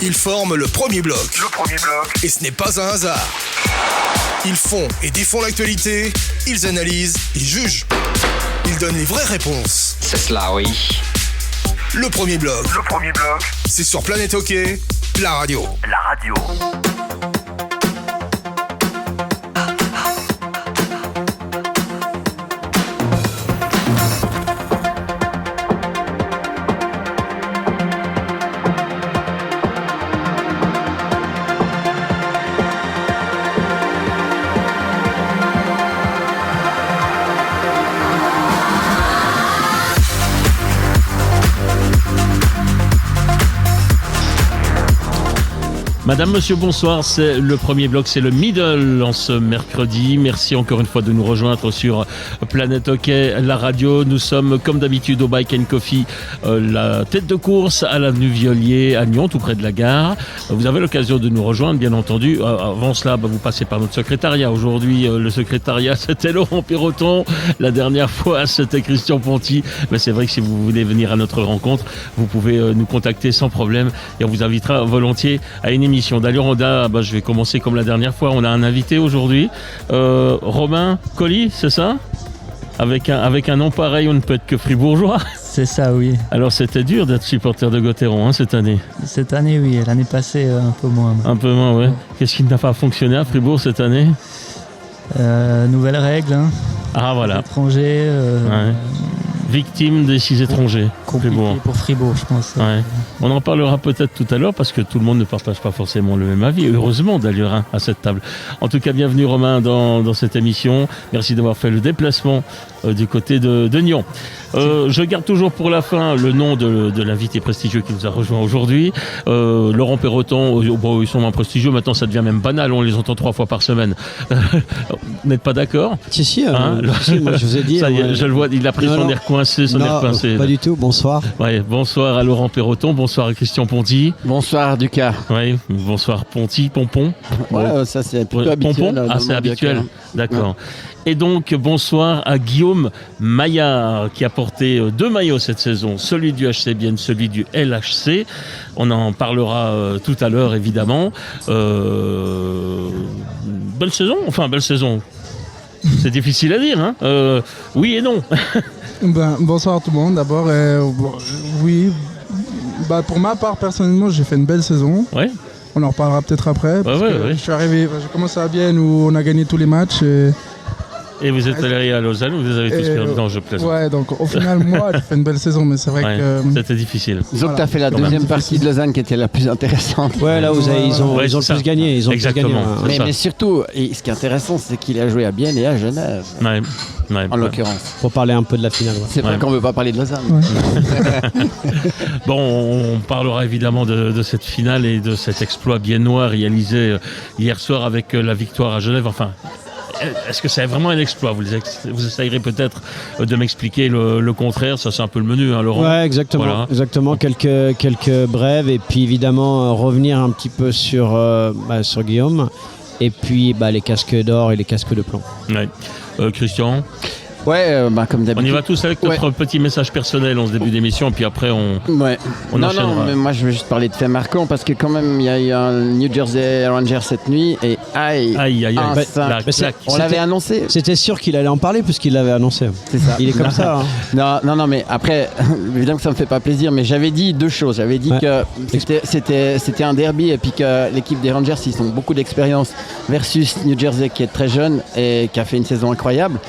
Ils forment le premier bloc. Et ce n'est pas un hasard. Ils font et défont l'actualité, ils analysent, ils jugent. Ils donnent les vraies réponses. C'est cela, oui. Le premier bloc. C'est sur Planète Hockey, la radio. Madame, monsieur, bonsoir, c'est le premier bloc, c'est le middle en ce mercredi. Merci encore une fois de nous rejoindre sur Planète Hockey, la radio. Nous sommes comme d'habitude au Bike & Coffee, la tête de course à l'avenue Violier à Nyon, tout près de la gare. Vous avez l'occasion de nous rejoindre, bien entendu. Avant cela, vous passez par notre secrétariat. Aujourd'hui, le secrétariat, c'était Laurent Perroton. La dernière fois, c'était Christian Ponty. Mais c'est vrai que si vous voulez venir à notre rencontre, vous pouvez nous contacter sans problème et on vous invitera volontiers à une émission. D'ailleurs, je vais commencer comme la dernière fois. On a un invité aujourd'hui, Romain Colli, c'est ça ? Avec un nom pareil, on ne peut être que fribourgeois. C'est ça, oui. Alors, c'était dur d'être supporter de Gauthieron cette année. Cette année, oui. L'année passée, un peu moins. Un peu moins, ouais. Qu'est-ce qui n'a pas fonctionné à Fribourg cette année ? Nouvelles règles. Ah, voilà. Étrangers. Ouais. Victime des 6 étrangers. Compliqué pour Fribourg, je pense. Ouais. On en parlera peut-être tout à l'heure parce que tout le monde ne partage pas forcément le même avis. Heureusement d'ailleurs à cette table. En tout cas, bienvenue Romain dans cette émission. Merci d'avoir fait le déplacement du côté de Nyon. Je garde toujours pour la fin le nom de l'invité prestigieux qui nous a rejoint aujourd'hui. Laurent Perroton. Ils sont moins prestigieux. Maintenant, ça devient même banal. On les entend 3 fois par semaine. Vous n'êtes pas d'accord ? Si, moi je vous ai dit. Ça y est, je le vois, il a pris son air coincé, son air pincé. Pas du tout, bonsoir. Ouais, bonsoir à Laurent Perroton, bonsoir à Christian Ponty. Bonsoir, Ducas. Oui, bonsoir Ponty, Pompon. Ouais, ça c'est plutôt habituel. Pompon, c'est habituel. D'accord. Ouais. Et donc, bonsoir à Guillaume Maillard, qui a porté 2 maillots cette saison, celui du HC Bienne, celui du LHC. On en parlera tout à l'heure, évidemment. Belle saison. C'est difficile à dire, hein. Oui et non. Bonsoir tout le monde. D'abord, oui. Pour ma part, personnellement, j'ai fait une belle saison. Ouais. On en reparlera peut-être après. Ouais. Je suis arrivé, j'ai commencé à Bienne où on a gagné tous les matchs. Et vous êtes allé à Lausanne, vous avez tous perdu. Non, je plaisante. Ouais, donc au final, moi, j'ai fait une belle saison, mais c'est vrai que... C'était difficile. Disons que tu as fait la deuxième partie de Lausanne qui était la plus intéressante. Ouais, là où ils ont le plus gagné. Exactement. Mais surtout, et ce qui est intéressant, c'est qu'il a joué à Bienne et à Genève. Ouais, en l'occurrence. Pour parler un peu de la finale. Ouais. C'est vrai qu'on ne veut pas parler de Lausanne. Ouais. Bon, on parlera évidemment de cette finale et de cet exploit biennois réalisé hier soir avec la victoire à Genève. Enfin, est-ce que c'est vraiment un exploit ? Vous essayerez peut-être de m'expliquer le contraire. Ça, c'est un peu le menu, hein, Laurent. Ouais, exactement. Voilà. Exactement. Quelques brèves et puis évidemment revenir un petit peu sur Guillaume et puis les casques d'or et les casques de plomb. Ouais. Christian ? Ouais, comme d'habitude. On y va tous avec notre petit message personnel en ce début d'émission, puis après on enchaînera. Non, mais moi je veux juste parler de faits marquants parce que quand même il y a eu un New Jersey Rangers cette nuit et aïe. On l'avait annoncé. C'était sûr qu'il allait en parler puisqu'il l'avait annoncé. C'est ça. Il est comme ça. Hein. Non, mais après, évidemment que ça me fait pas plaisir, mais j'avais dit 2 choses. J'avais dit que c'était un derby et puis que l'équipe des Rangers, ils ont beaucoup d'expérience versus New Jersey qui est très jeune et qui a fait une saison incroyable.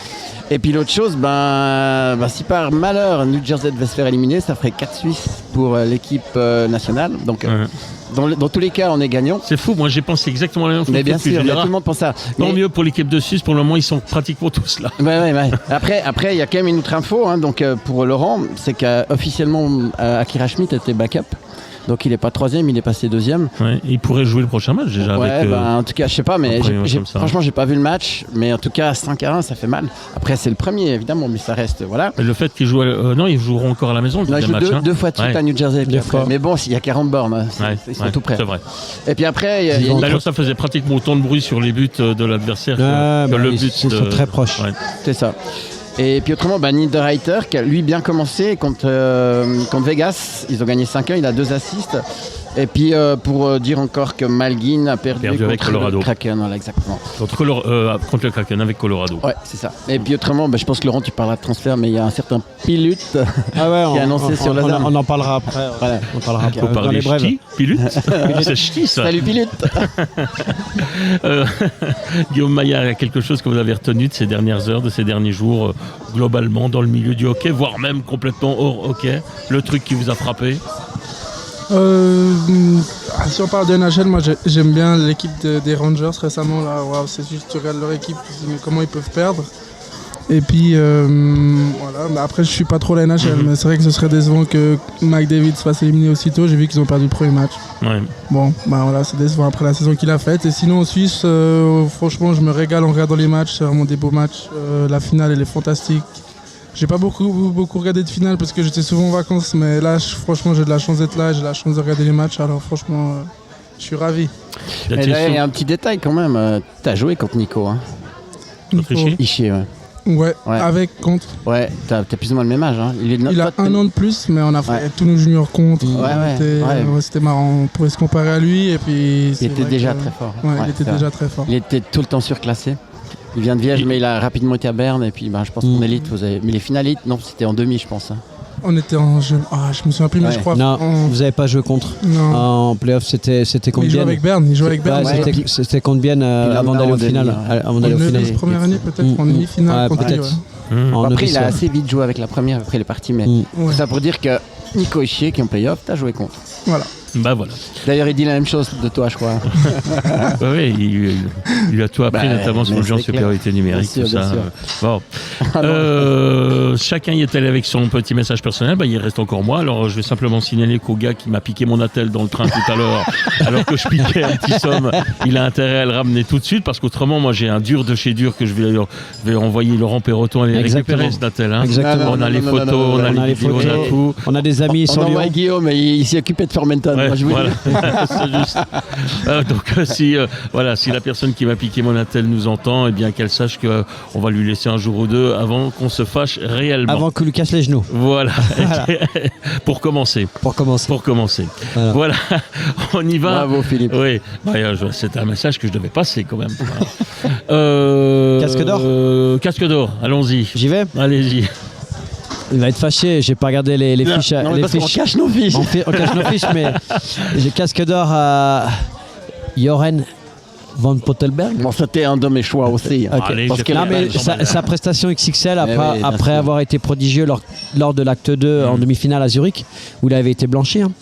Et puis l'autre chose, si par malheur New Jersey devait se faire éliminer, ça ferait 4 Suisses pour l'équipe nationale. Donc dans tous les cas, on est gagnant. C'est fou, moi j'ai pensé exactement la même chose. Mais bien sûr, tout le monde pense ça. Tant mieux pour l'équipe de Suisse, pour le moment ils sont pratiquement tous là. Ouais. Après, il y a quand même une autre info, pour Laurent, c'est qu'officiellement Akira Schmidt était backup. Donc il n'est pas 3e, il est passé 2e. Ouais, il pourrait jouer le prochain match déjà. Ouais, en tout cas, je sais pas, mais franchement, j'ai pas vu le match. Mais en tout cas, 5-1, ça fait mal. Après, c'est le premier, évidemment, mais ça reste, voilà. Et le fait qu'ils jouent, non, ils joueront encore à la maison. Ils jouent deux fois de suite à New Jersey. Mais bon, il y a 40 bornes, ils sont tout prêts. C'est vrai. Et puis après, d'ailleurs, ça faisait pratiquement autant de bruit sur les buts de l'adversaire que le but. Ils sont très proches. Ouais. C'est ça. Et puis autrement, Niederreiter, qui a lui bien commencé contre Vegas. Ils ont gagné 5-1, il a 2 assists. Et puis pour dire encore que Malguin a perdu avec contre Colorado. le Kraken, voilà, exactement. Contre le Kraken avec Colorado. Ouais, c'est ça. Et puis autrement, je pense que Laurent, tu parleras de transfert, mais il y a un certain Pilut qui est annoncé sur Lausanne. On en parlera après. Voilà. On parlera On peut dans les parler brèves. ch'ti, Pilut. C'est ch'ti, ça. Salut Pilut. Guillaume Maillard, il y a quelque chose que vous avez retenu de ces dernières heures, de ces derniers jours, globalement, dans le milieu du hockey, voire même complètement hors hockey, le truc qui vous a frappé? Si on parle de NHL, moi j'aime bien l'équipe des Rangers récemment. Là, wow, c'est juste, tu regardes leur équipe, tu te dis mais comment ils peuvent perdre. Et puis voilà, mais après je suis pas trop la NHL, mais c'est vrai que ce serait décevant que Mike David se fasse éliminer aussitôt. J'ai vu qu'ils ont perdu le premier match. Ouais. Bon, voilà, c'est décevant après la saison qu'il a faite. Et sinon en Suisse, franchement, je me régale en regardant les matchs. C'est vraiment des beaux matchs. La finale, elle est fantastique. J'ai pas beaucoup regardé de finale parce que j'étais souvent en vacances, mais là, franchement, j'ai de la chance d'être là, j'ai de la chance de regarder les matchs. Alors franchement, je suis ravi. Et là, il y a un petit détail quand même. T'as joué contre Nico, hein. Autrichien. Ishii, ouais. Ouais, Ouais. avec contre. Ouais, t'as plus ou moins le même âge, hein. Il a un an de plus, mais on a fait tous nos juniors contre. C'était marrant. On pouvait se comparer à lui. Et puis, il était déjà très fort. Ouais, il était déjà très fort. Il était tout le temps surclassé. Il vient de Viège, mais il a rapidement été à Berne. Et puis, je pense qu'en élite, vous avez. Mais les finalistes, non, c'était en demi, je pense. Hein. On était en jeu. Je me souviens plus, mais je crois. Non, vous n'avez pas joué contre. Non. En playoff, c'était contre Il jouait Bienne. avec Berne. Il jouait avec Berne. Ouais, c'était contre Bienne avant d'aller au final. En première année, peut-être, en demi-finale contre lui. Après, il a assez vite joué avec la première. Après, il est parti. Mais c'est ça pour dire que Nico Ishii, qui est en playoff, t'as joué contre. Voilà. Voilà. D'ailleurs, il dit la même chose de toi, je crois. Oui, il a tout appris, notamment sur le genre de supériorité numérique, sûr, tout ça. Bon. Chacun y est allé avec son petit message personnel. Il reste encore moi. Alors, je vais simplement signaler qu'au gars qui m'a piqué mon attel dans le train tout à l'heure, alors que je piquais un petit somme, il a intérêt à le ramener tout de suite, parce qu'autrement, moi, j'ai un dur de chez dur que je vais envoyer Laurent Perroton aller récupérer cet attel. Hein. Exactement. On a les photos, on a les vidéos, on a tout. On a des amis sur Lyon. On envoie Guillaume, mais il s'est occupé de Formenton. Ouais, moi, je vous voilà. C'est juste. Donc si la personne qui m'a piqué mon attel nous entend, eh bien qu'elle sache qu'on va lui laisser un jour ou deux avant qu'on se fâche réellement. Avant qu'il lui casse les genoux. Voilà. Pour commencer. Voilà. On y va. Bravo Philippe. Oui. C'était un message que je devais passer quand même. Casque d'or. Casque d'or. Allons-y. J'y vais. Allez-y. Il va être fâché, j'ai pas regardé les fiches. Non, mais les parce fiches. qu'on cache nos fiches. On cache nos fiches, mais j'ai casque d'or à Joren Van Pottelberg. Bon, c'était un de mes choix aussi. Okay. Allez, Parce que Non, mais sa prestation XXL après avoir été prodigieux lors de l'acte 2 en demi-finale à Zurich, où il avait été blanchi. Hein.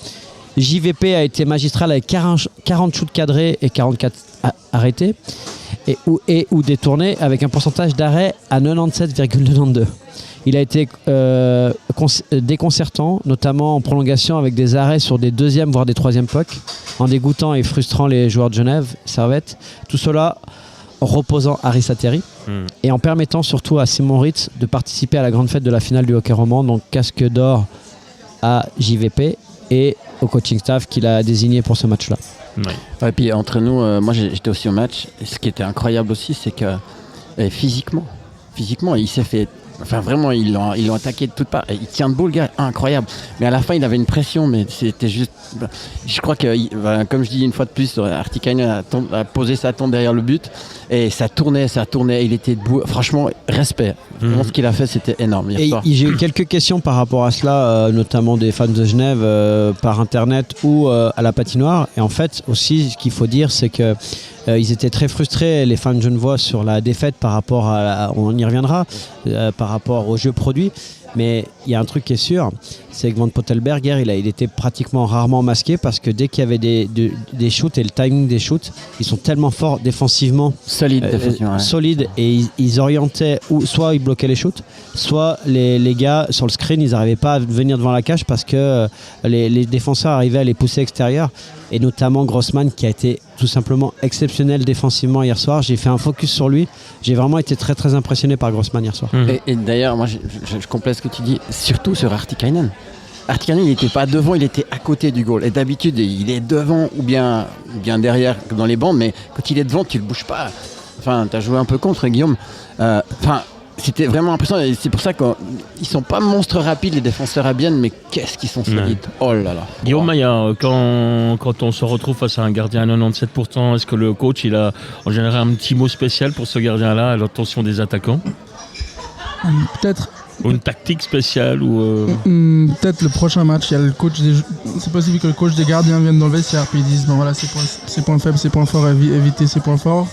JVP a été magistral avec 40 shoots cadrés et 44 arrêtés ou détournés, avec un pourcentage d'arrêt à 97,92. Il a été déconcertant, notamment en prolongation avec des arrêts sur des deuxièmes voire des troisièmes pucks, en dégoûtant et frustrant les joueurs de Genève, Servette. Tout cela en reposant Harry Sateri et en permettant surtout à Simon Ritz de participer à la grande fête de la finale du hockey roman, donc casque d'or à JVP et au coaching staff qu'il a désigné pour ce match-là. Ouais. Et puis entre nous, moi j'étais aussi au match. Et ce qui était incroyable aussi, c'est que physiquement, il s'est fait. Enfin vraiment, ils l'ont attaqué de toutes parts. Et il tient debout le gars, incroyable. Mais à la fin, il avait une pression, mais c'était juste. Je crois que, comme je dis une fois de plus, Artikainen a posé sa tombe derrière le but et ça tournait. Il était debout. Franchement, respect. Vraiment, ce qu'il a fait, c'était énorme. Et j'ai eu quelques questions par rapport à cela, notamment des fans de Genève par internet ou à la patinoire. Et en fait, aussi, ce qu'il faut dire, c'est que ils étaient très frustrés, les fans genevois, sur la défaite par rapport on y reviendra, par rapport au jeu produit. Mais il y a un truc qui est sûr, c'est que Van Pottelberger, il était pratiquement rarement masqué, parce que dès qu'il y avait des shoots et le timing des shoots, ils sont tellement forts défensivement, solides, et ils orientaient, ou soit ils bloquaient les shoots, soit les gars sur le screen, ils n'arrivaient pas à venir devant la cage parce que les défenseurs arrivaient à les pousser extérieurs, et notamment Grossman, qui a été tout simplement exceptionnel défensivement hier soir. J'ai fait un focus sur lui, j'ai vraiment été très très impressionné par Grossman hier soir. Et d'ailleurs, moi je complète ce que tu dis, surtout sur Artikainen. Artikainen, il n'était pas devant, il était à côté du goal. Et d'habitude, il est devant ou bien derrière dans les bandes, mais quand il est devant, tu le bouges pas. Enfin, tu as joué un peu contre, Guillaume. c'était vraiment impressionnant. Et c'est pour ça qu'ils sont pas monstres rapides, les défenseurs à Bienne, mais qu'est-ce qu'ils sont solides. Oh là là. Guillaume Maillard, quand on se retrouve face à un gardien à 97%, est-ce que le coach il a en général un petit mot spécial pour ce gardien-là à l'attention des attaquants? Peut-être. Ou une tactique spéciale ou Peut-être le prochain match, il y a le coach c'est possible que le coach des gardiens vienne dans le vestiaire puis ils disent bon voilà ses points faibles, ses points forts, éviter ses points forts.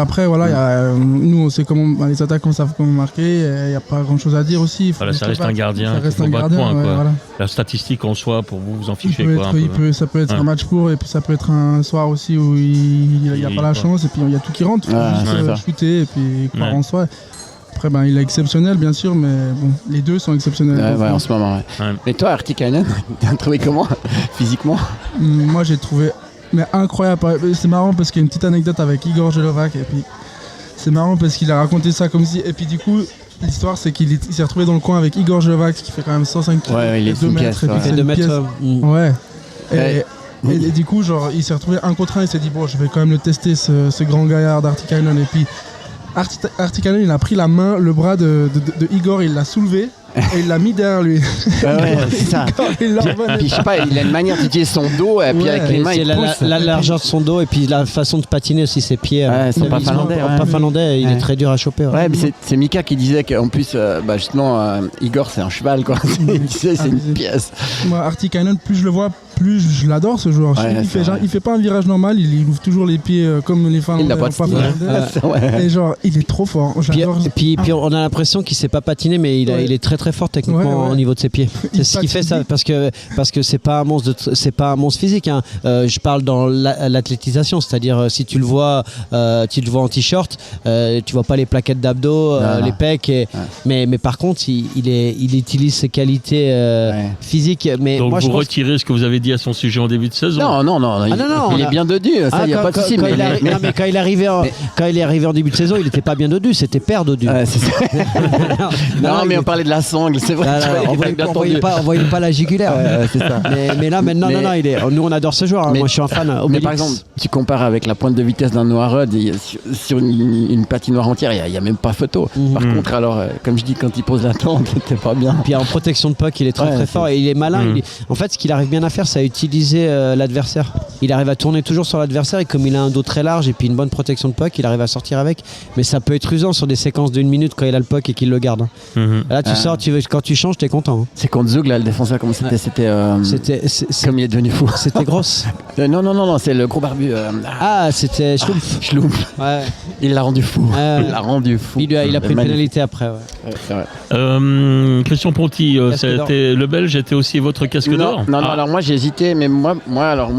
Après voilà, nous on sait comment les attaquants savent comment marquer, il n'y a pas grand chose à dire aussi. Voilà, ça reste un gardien, ça reste un gardien. Point, quoi. Voilà. La statistique en soi pour vous en fichez quoi. Ça peut être un match pour et puis ça peut être un soir aussi où il n'y a pas la chance et puis il y a tout qui rentre, shooter et puis croire en soi. Après, il est exceptionnel, bien sûr, mais bon, les deux sont exceptionnels. Ouais, en ce moment, ouais. Mais toi, Artikainen, t'as trouvé comment, physiquement? Moi, j'ai trouvé incroyable. C'est marrant parce qu'il y a une petite anecdote avec Igor Jelovac. Et puis, c'est marrant parce qu'il a raconté ça comme si... Et puis, du coup, l'histoire, c'est qu'il s'est retrouvé dans le coin avec Igor Jelovac, qui fait quand même 105 kg. Ouais, il est 2 mètres. Il fait 2 mètres. Ouais. Et du coup, genre, il s'est retrouvé 1 contre 1. Il s'est dit, bon, je vais quand même le tester, ce grand gaillard d'Artikainen. Et puis... Artikainen, il a pris la main, le bras de Igor, il l'a soulevé et il l'a mis derrière lui. Ouais, c'est ça. Puis je sais pas, il a une manière d'utiliser son dos et puis avec les mains, il pousse. La largeur de son dos et puis la façon de patiner aussi ses pieds. C'est pas finlandais. Pas finlandais, il est très dur à choper. Ouais, mais c'est Mika qui disait qu'en plus, justement, Igor, c'est un cheval, quoi. C'est une pièce. Moi, Artikainen, plus je le vois, plus je l'adore ce joueur. Il fait pas un virage normal, il ouvre toujours les pieds comme les Finlandais. Il n'a pas de style. Et genre, il est trop fort. Puis on a l'impression qu'il sait pas patiner, mais il est très très fort techniquement au niveau de ses pieds. C'est ce qui fait ça, parce que c'est pas un monstre physique. Hein. Je parle dans l'athlétisation, c'est-à-dire si tu le vois en t-shirt, tu vois pas les plaquettes d'abdos, les pecs. Mais par contre, il utilise ses qualités physiques. Mais donc moi, vous retirez ce que vous avez dit à son sujet en début de saison? Non. Il est bien dodu, ça, il n'y a pas de souci. Mais quand il est arrivé en début de saison, il n'était pas bien dodu, c'était père dodu. Non, mais on parlait de la sangle, c'est vrai. On voyait pas la jugulaire. C'est ça. Mais là, maintenant, nous on adore ce joueur. Moi, je suis un fan. Mais par exemple, tu compares avec la pointe de vitesse d'un Noirod sur une patinoire entière, il n'y a même pas photo. Par contre, alors, comme je dis, quand il pose la tente, c'était pas bien. Puis en protection de puck, il est très fort et il est malin. En fait, ce qu'il arrive bien à faire, c'est à utiliser l'adversaire. Il arrive à tourner toujours sur l'adversaire et comme il a un dos très large et puis une bonne protection de puck, il arrive à sortir avec. Mais ça peut être usant sur des séquences d'1 minute quand il a le puck et qu'il le garde. Là, tu sors, quand tu changes, t'es content. C'est contre Zug, là, le défenseur, comme c'était comme il est devenu fou. C'était grosse. Non, c'est le gros barbu. C'était Schlumpf. Ouais. Il l'a rendu fou. Il a pris une pénalité après. Christian Ponty, le Belge était aussi votre casque d'or? Non, alors moi j'ai hésité, mais moi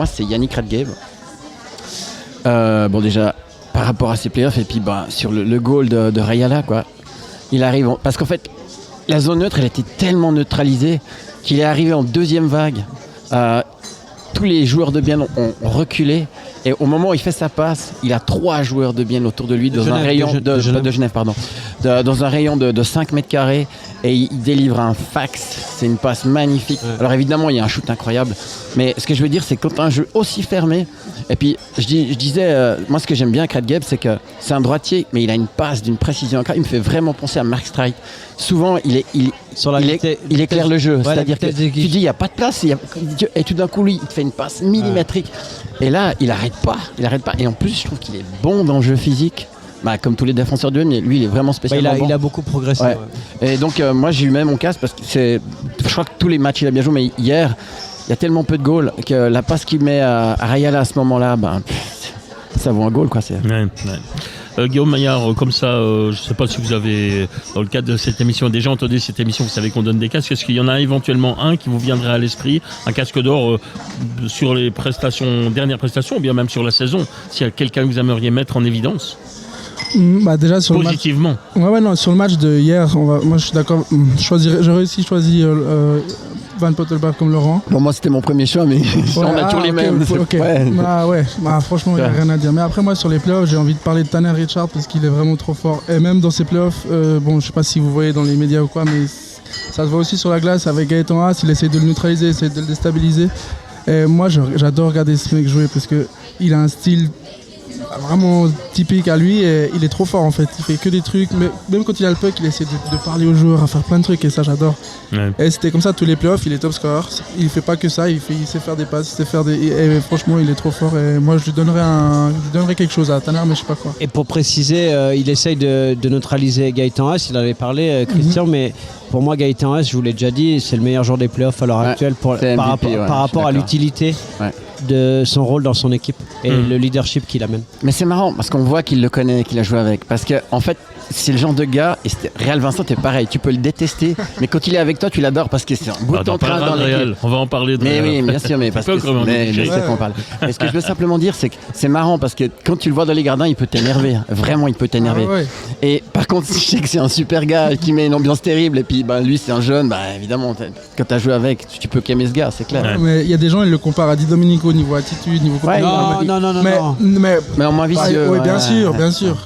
c'est Yannick Radgeb. Bon, déjà, par rapport à ses playoffs, et puis sur le goal de Rayala, quoi. Il arrive, parce qu'en fait, la zone neutre, elle était tellement neutralisée qu'il est arrivé en deuxième vague. Tous les joueurs de Bienne ont reculé. Et au moment où il fait sa passe, il a 3 joueurs de Bienne autour de lui dans un rayon de Genève, dans un rayon de 5 mètres carrés, et il délivre un fax. C'est une passe magnifique. Ouais. Alors évidemment, il y a un shoot incroyable, mais ce que je veux dire, c'est que quand tu as un jeu aussi fermé, et puis je disais, moi ce que j'aime bien avec Radgeb, c'est que c'est un droitier, mais il a une passe d'une précision incroyable. Il me fait vraiment penser à Mark Streit. Souvent, il éclaire le jeu, c'est-à-dire que tu dis il n'y a pas de place, et tout d'un coup lui il te fait une passe millimétrique. Et là il arrête pas. Et en plus je trouve qu'il est bon dans le jeu physique. Comme tous les défenseurs de mais lui il est vraiment spécialement bon. Il a beaucoup progressé. Ouais. Et donc moi j'ai eu même mon casque parce que je crois que tous les matchs il a bien joué, mais hier il y a tellement peu de goals que la passe qu'il met à Rayala à ce moment-là, ça vaut un goal quoi. Guillaume Maillard, comme ça, je ne sais pas si vous avez, dans le cadre de cette émission, déjà entendu cette émission, vous savez qu'on donne des casques. Est-ce qu'il y en a éventuellement un qui vous viendrait à l'esprit, un casque d'or sur les dernières prestations, ou bien même sur la saison, s'il y a quelqu'un que vous aimeriez mettre en évidence? Déjà sur positivement. Le match. Sur le match de hier, moi je suis d'accord. J'aurais aussi choisi Van Pottelberg comme Laurent. Bon, moi c'était mon premier choix, mais on a toujours les mêmes. Franchement, il n'y a rien à dire. Mais après, moi sur les playoffs, j'ai envie de parler de Tanner Richard parce qu'il est vraiment trop fort. Et même dans ces playoffs, je ne sais pas si vous voyez dans les médias ou quoi, mais ça se voit aussi sur la glace avec Gaëtan Haas. Il essaie de le neutraliser, il essaie de le déstabiliser. Et moi, j'adore regarder ce mec jouer parce qu'il a un style vraiment typique à lui et il est trop fort en fait. Il fait que des trucs, mais même quand il a le puck, il essaie de parler aux joueurs, à faire plein de trucs et ça j'adore. Ouais. Et c'était comme ça tous les playoffs, il est top scorer. Il fait pas que ça, il sait faire des passes, il sait faire et franchement il est trop fort et moi je lui donnerais quelque chose à Tanner mais je sais pas quoi. Et pour préciser, il essaye de neutraliser Gaëtan Haas, il avait parlé, Christian, mais pour moi Gaëtan Haas, je vous l'ai déjà dit, c'est le meilleur joueur des playoffs à l'heure actuelle par rapport à l'utilité de son rôle dans son équipe et le leadership qu'il amène. Mais c'est marrant parce qu'on voit qu'il le connaît, qu'il a joué avec. Parce que en fait, c'est le genre de gars, et Réal Vincent, t'es pareil, tu peux le détester, mais quand il est avec toi, tu l'adores parce que c'est un bout de ton train dans l'équipe. On va en parler de Mais Réal. oui, bien sûr, mais parce que je sais qu'on parle. Et ce que je veux simplement dire, c'est que c'est marrant parce que quand tu le vois dans les gradins, il peut t'énerver. Vraiment, il peut t'énerver. Ah ouais. Et par contre, je sais que c'est un super gars qui met une ambiance terrible. Et puis, lui, c'est un jeune. Évidemment, quand t'as joué avec, tu peux qu'aimer ce gars, c'est clair. Ouais. Mais il y a des gens, ils le comparent à Di Domenico niveau attitude, niveau Ouais, comportement. non. Mais en moins vicieux. oui, bien sûr.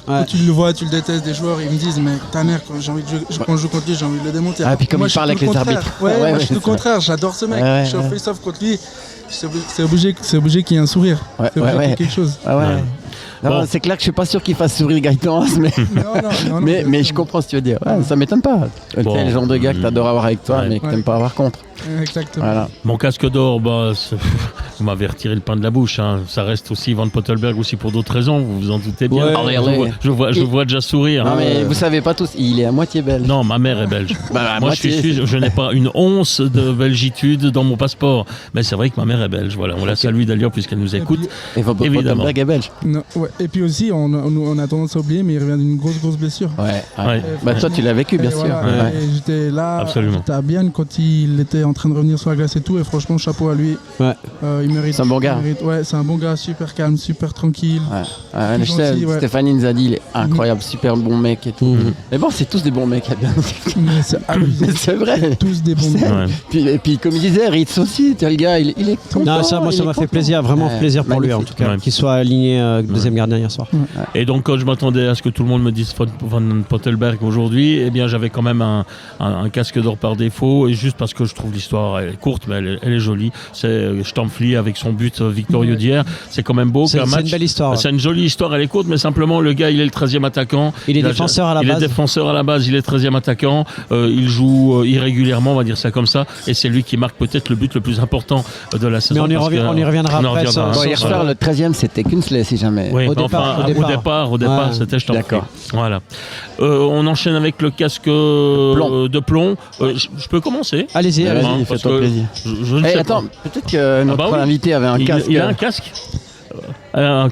Ouais. Quand tu le vois, tu le détestes, des joueurs, ils me disent, mais Tanner, quand j'ai envie de jouer, quand je joue contre lui, j'ai envie de le démonter. Ah, puis comme moi, il parle avec je suis les tout le arbitres. contraire. Moi, je suis c'est tout le contraire, j'adore ce mec. Ouais, Je suis au face-off contre lui, c'est obligé qu'il y ait un sourire. C'est obligé qu'il y ait quelque chose. Ah ouais. Ouais. Non, Bon. c'est clair que je suis pas sûr qu'il fasse sourire Gaëtan Haas, mais, Non, mais je comprends ce que tu veux dire. Ouais, ça m'étonne pas. Bon. C'est le genre de gars que t'adores avoir avec toi, Ouais. mais que t'aimes pas avoir contre. Exactement. Voilà. Mon casque d'or, vous m'avez retiré le pain de la bouche. Hein. Ça reste aussi Van Pottelberg aussi pour d'autres raisons, vous vous en doutez bien. Ouais. Je vois déjà sourire. Non, hein. mais vous savez pas tous, il est à moitié belge. Non, ma mère est belge. À Moi, moitié, je n'ai pas une once de belgitude dans mon passeport. Mais c'est vrai que ma mère est belge. Voilà, on la salue d'ailleurs puisqu'elle nous écoute. Et Van Évidemment. Pottelberg est belge. Non, ouais. Et puis aussi, on a tendance à oublier, mais il revient d'une grosse blessure. Ouais. Bah, toi, tu l'as vécu, bien Et sûr. voilà, Ouais. et j'étais là, Absolument. j'étais à Bienne quand il était en train de revenir sur la glace et tout, et franchement, chapeau à lui. Ouais. Il mérite. C'est un bon gars. Ouais, c'est un bon gars, super calme, super tranquille. Ouais, je sais, Gentil, ouais. Stéphanie nous a dit, il est incroyable, super bon mec et tout. Mais bon, c'est tous des bons mecs. Mais c'est abusé. Mais c'est vrai. Tous des bons C'est- gars. Ouais. Et puis, comme il disait, Ritz aussi, le gars, il est content. Non, ça m'a fait content. plaisir, vraiment Ouais, plaisir pour lui en magnifique. tout cas, Ouais. qu'il soit aligné deuxième gardien hier soir. Et donc, quand je m'attendais à ce que tout le monde me dise Van Pottelberg aujourd'hui, eh bien, j'avais quand même un casque d'or par défaut, et juste parce que je trouve l'histoire elle est courte, mais elle est jolie. C'est Stampfli avec son but victorieux d'hier. C'est quand même beau. C'est qu'un une match. belle histoire. Ouais. C'est une jolie histoire, elle est courte, mais simplement le gars, il est le 13e attaquant. Il est a- défenseur à la il base. est défenseur à la base, il est 13e attaquant. Il joue irrégulièrement, on va dire ça comme ça, et c'est lui qui marque peut-être le but le plus important de la saison. Mais on y reviendra on en après. reviendra. Bon, hier Voilà. soir, le 13e, c'était Kinsley, si jamais. Oui, Au mais départ, enfin, au départ, Ouais. c'était Stampfli. D'accord. Voilà. On enchaîne avec le casque Plomb. de plomb. Je peux commencer. Allez-y, Ouais, allez-y. vas-y, parce fais-toi que plaisir. Je ne Eh, sais attends, pas. peut-être que notre oui. invité avait un casque. Il a un casque.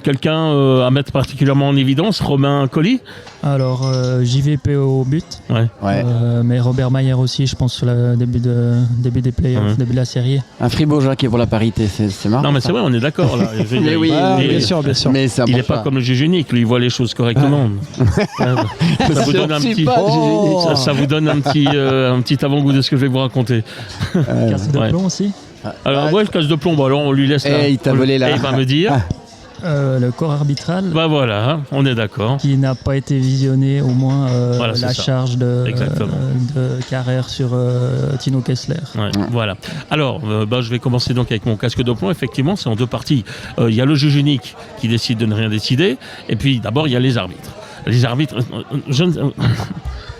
Quelqu'un à mettre particulièrement en évidence, Romain Colli. Alors, JVP au but, Ouais. Ouais. mais Robert Mayer aussi, je pense, sur le début des playoffs, Ouais. début de la série. Un Fribourgeois qui est pour la parité, c'est marrant. Non, mais ça. c'est vrai, on est d'accord là. Mais oui, Ouais, il- bien sûr, bien sûr. Mais c'est un Il bon n'est pas choix. comme le juge unique, lui, il voit les choses correctement. Ça vous donne un Surtout petit, pas, Oh. ça vous donne un petit avant-goût de ce que je vais vous raconter. Casque de ouais. plomb aussi. Alors, ouais, le casse de plomb, bah, alors on lui laisse. Eh, il t'a volé là. Et il va me dire. Le corps arbitral Bah voilà, hein, on est d'accord. qui n'a pas été visionné, au moins Voilà, c'est la ça. charge de Exactement. Carrère sur Tino Kessler. Ouais, voilà. Alors, je vais commencer donc avec mon casque de plomb. Effectivement, c'est en deux parties. Il y a le juge unique qui décide de ne rien décider. Et puis, d'abord, il y a les arbitres. Les arbitres...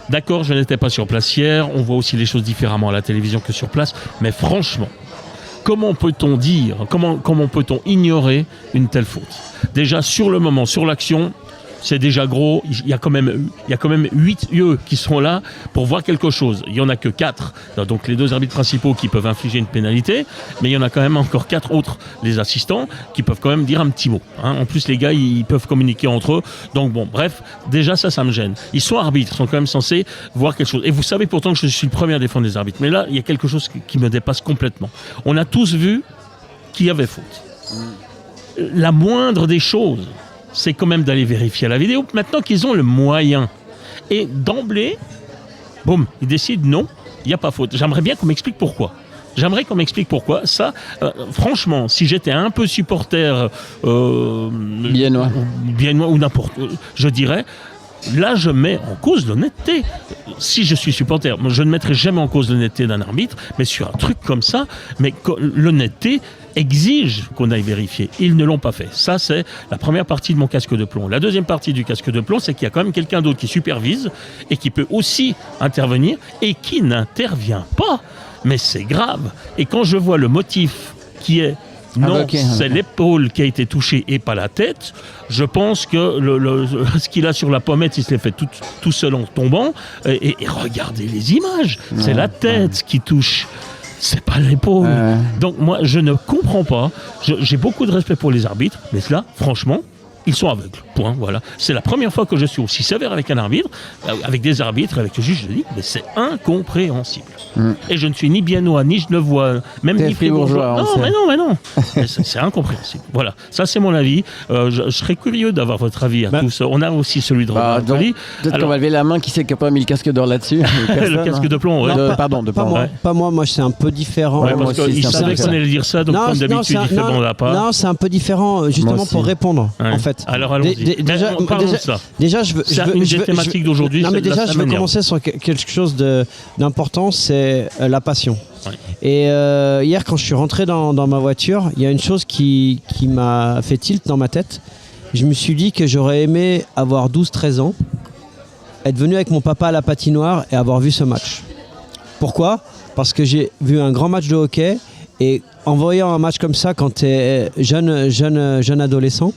D'accord, je n'étais pas sur place hier. On voit aussi les choses différemment à la télévision que sur place. Mais franchement, comment peut-on dire, comment peut-on ignorer une telle faute ? Déjà, sur le moment, sur l'action, c'est déjà gros. Il y a quand même 8 yeux qui sont là pour voir quelque chose. Il n'y en a que 4, donc les deux arbitres principaux qui peuvent infliger une pénalité, mais il y en a quand même encore 4 autres, les assistants, qui peuvent quand même dire un petit mot. Hein. En plus, les gars, ils peuvent communiquer entre eux. Donc bon, bref, déjà ça me gêne. Ils sont arbitres, ils sont quand même censés voir quelque chose. Et vous savez pourtant que je suis le premier à défendre les arbitres. Mais là, il y a quelque chose qui me dépasse complètement. On a tous vu qu'il y avait faute. La moindre des choses, c'est quand même d'aller vérifier la vidéo. Maintenant qu'ils ont le moyen. Et d'emblée, boum, ils décident non, il n'y a pas faute. J'aimerais bien qu'on m'explique pourquoi. Ça, franchement, si j'étais un peu supporter Biennois ou n'importe, je dirais, là, je mets en cause l'honnêteté. Si je suis supporter, je ne mettrai jamais en cause l'honnêteté d'un arbitre, mais sur un truc comme ça, l'honnêteté, exige qu'on aille vérifier. Ils ne l'ont pas fait. Ça, c'est la première partie de mon casque de plomb. La deuxième partie du casque de plomb, c'est qu'il y a quand même quelqu'un d'autre qui supervise et qui peut aussi intervenir et qui n'intervient pas. Mais c'est grave. Et quand je vois le motif qui est non, c'est l'épaule qui a été touchée et pas la tête. Je pense que ce qu'il a sur la pommette, il se l'est fait tout seul en tombant. Et regardez les images. C'est la tête qui touche. C'est pas l'épaule. Donc moi, je ne comprends pas. J'ai beaucoup de respect pour les arbitres. Mais là, franchement, ils sont aveugles. Point. Voilà. C'est la première fois que je suis aussi sévère avec un arbitre, avec des arbitres, avec le juge. Je dis, mais c'est incompréhensible. Et je ne suis ni biennois, ni genevois, même ni fribourgeois. Non, mais non. C'est incompréhensible. Voilà. Ça, c'est mon avis. Je serais curieux d'avoir votre avis à tous. On a aussi celui de Robert Anthony. Peut-être qu'on va lever la main. Qui c'est qui n'a pas mis le casque d'or là-dessus? Le casque de plomb. Non, pardon, de plomb. Pas moi. Moi, c'est un peu différent. Ouais, parce qu'il savait qu'on allait dire ça, donc comme d'habitude, il fait bon là pas. Non, c'est un peu différent, justement pour répondre, en fait. Alors allons-y. Déjà, je veux. Une des thématiques d'aujourd'hui. Non, mais déjà, je veux commencer sur quelque chose d'important, c'est la passion. Ouais. Et hier, quand je suis rentré dans ma voiture, il y a une chose qui m'a fait tilt dans ma tête. Je me suis dit que j'aurais aimé avoir 12-13 ans, être venu avec mon papa à la patinoire et avoir vu ce match. Pourquoi ? Parce que j'ai vu un grand match de hockey et en voyant un match comme ça, quand tu es jeune adolescent,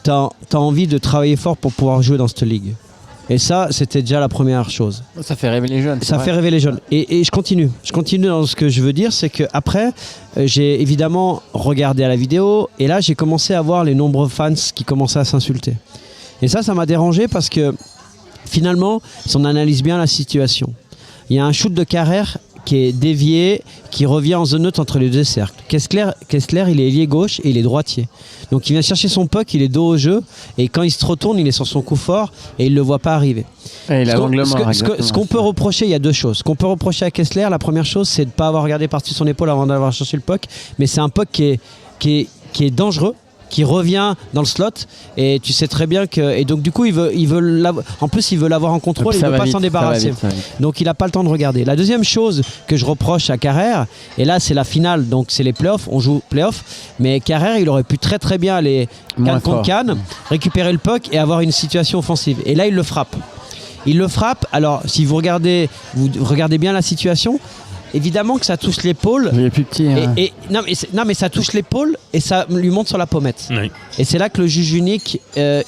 t'as envie de travailler fort pour pouvoir jouer dans cette ligue. Et ça, c'était déjà la première chose. Ça fait rêver les jeunes. Ça fait rêver les jeunes. Et je continue. Je continue dans ce que je veux dire, c'est qu'après, j'ai évidemment regardé à la vidéo et là, j'ai commencé à voir les nombreux fans qui commençaient à s'insulter. Et ça m'a dérangé parce que finalement, si on analyse bien la situation, il y a un shoot de Carrère qui est dévié, qui revient en zone neutre entre les deux cercles. Kessler, il est ailier gauche et il est droitier. Donc il vient chercher son puck, il est dos au jeu, et quand il se retourne, il est sur son coup fort et il ne le voit pas arriver. Ce qu'on peut reprocher, il y a deux choses. Ce qu'on peut reprocher à Kessler, la première chose, c'est de ne pas avoir regardé par-dessus son épaule avant d'avoir cherché le puck, mais c'est un puck qui est dangereux, qui revient dans le slot et tu sais très bien que et donc du coup il veut l'avoir en contrôle, il veut pas s'en débarrasser, donc il n'a pas le temps de regarder. La deuxième chose que je reproche à Carrère, et là c'est la finale, donc c'est les playoffs, on joue playoffs, mais Carrère il aurait pu très très bien aller canne contre canne, récupérer le puck et avoir une situation offensive, et là il le frappe. Alors si vous regardez bien la situation, évidemment que ça touche l'épaule. Il est plus petit. Non mais ça touche l'épaule et ça lui monte sur la pommette. Oui. Et c'est là que le juge unique, mais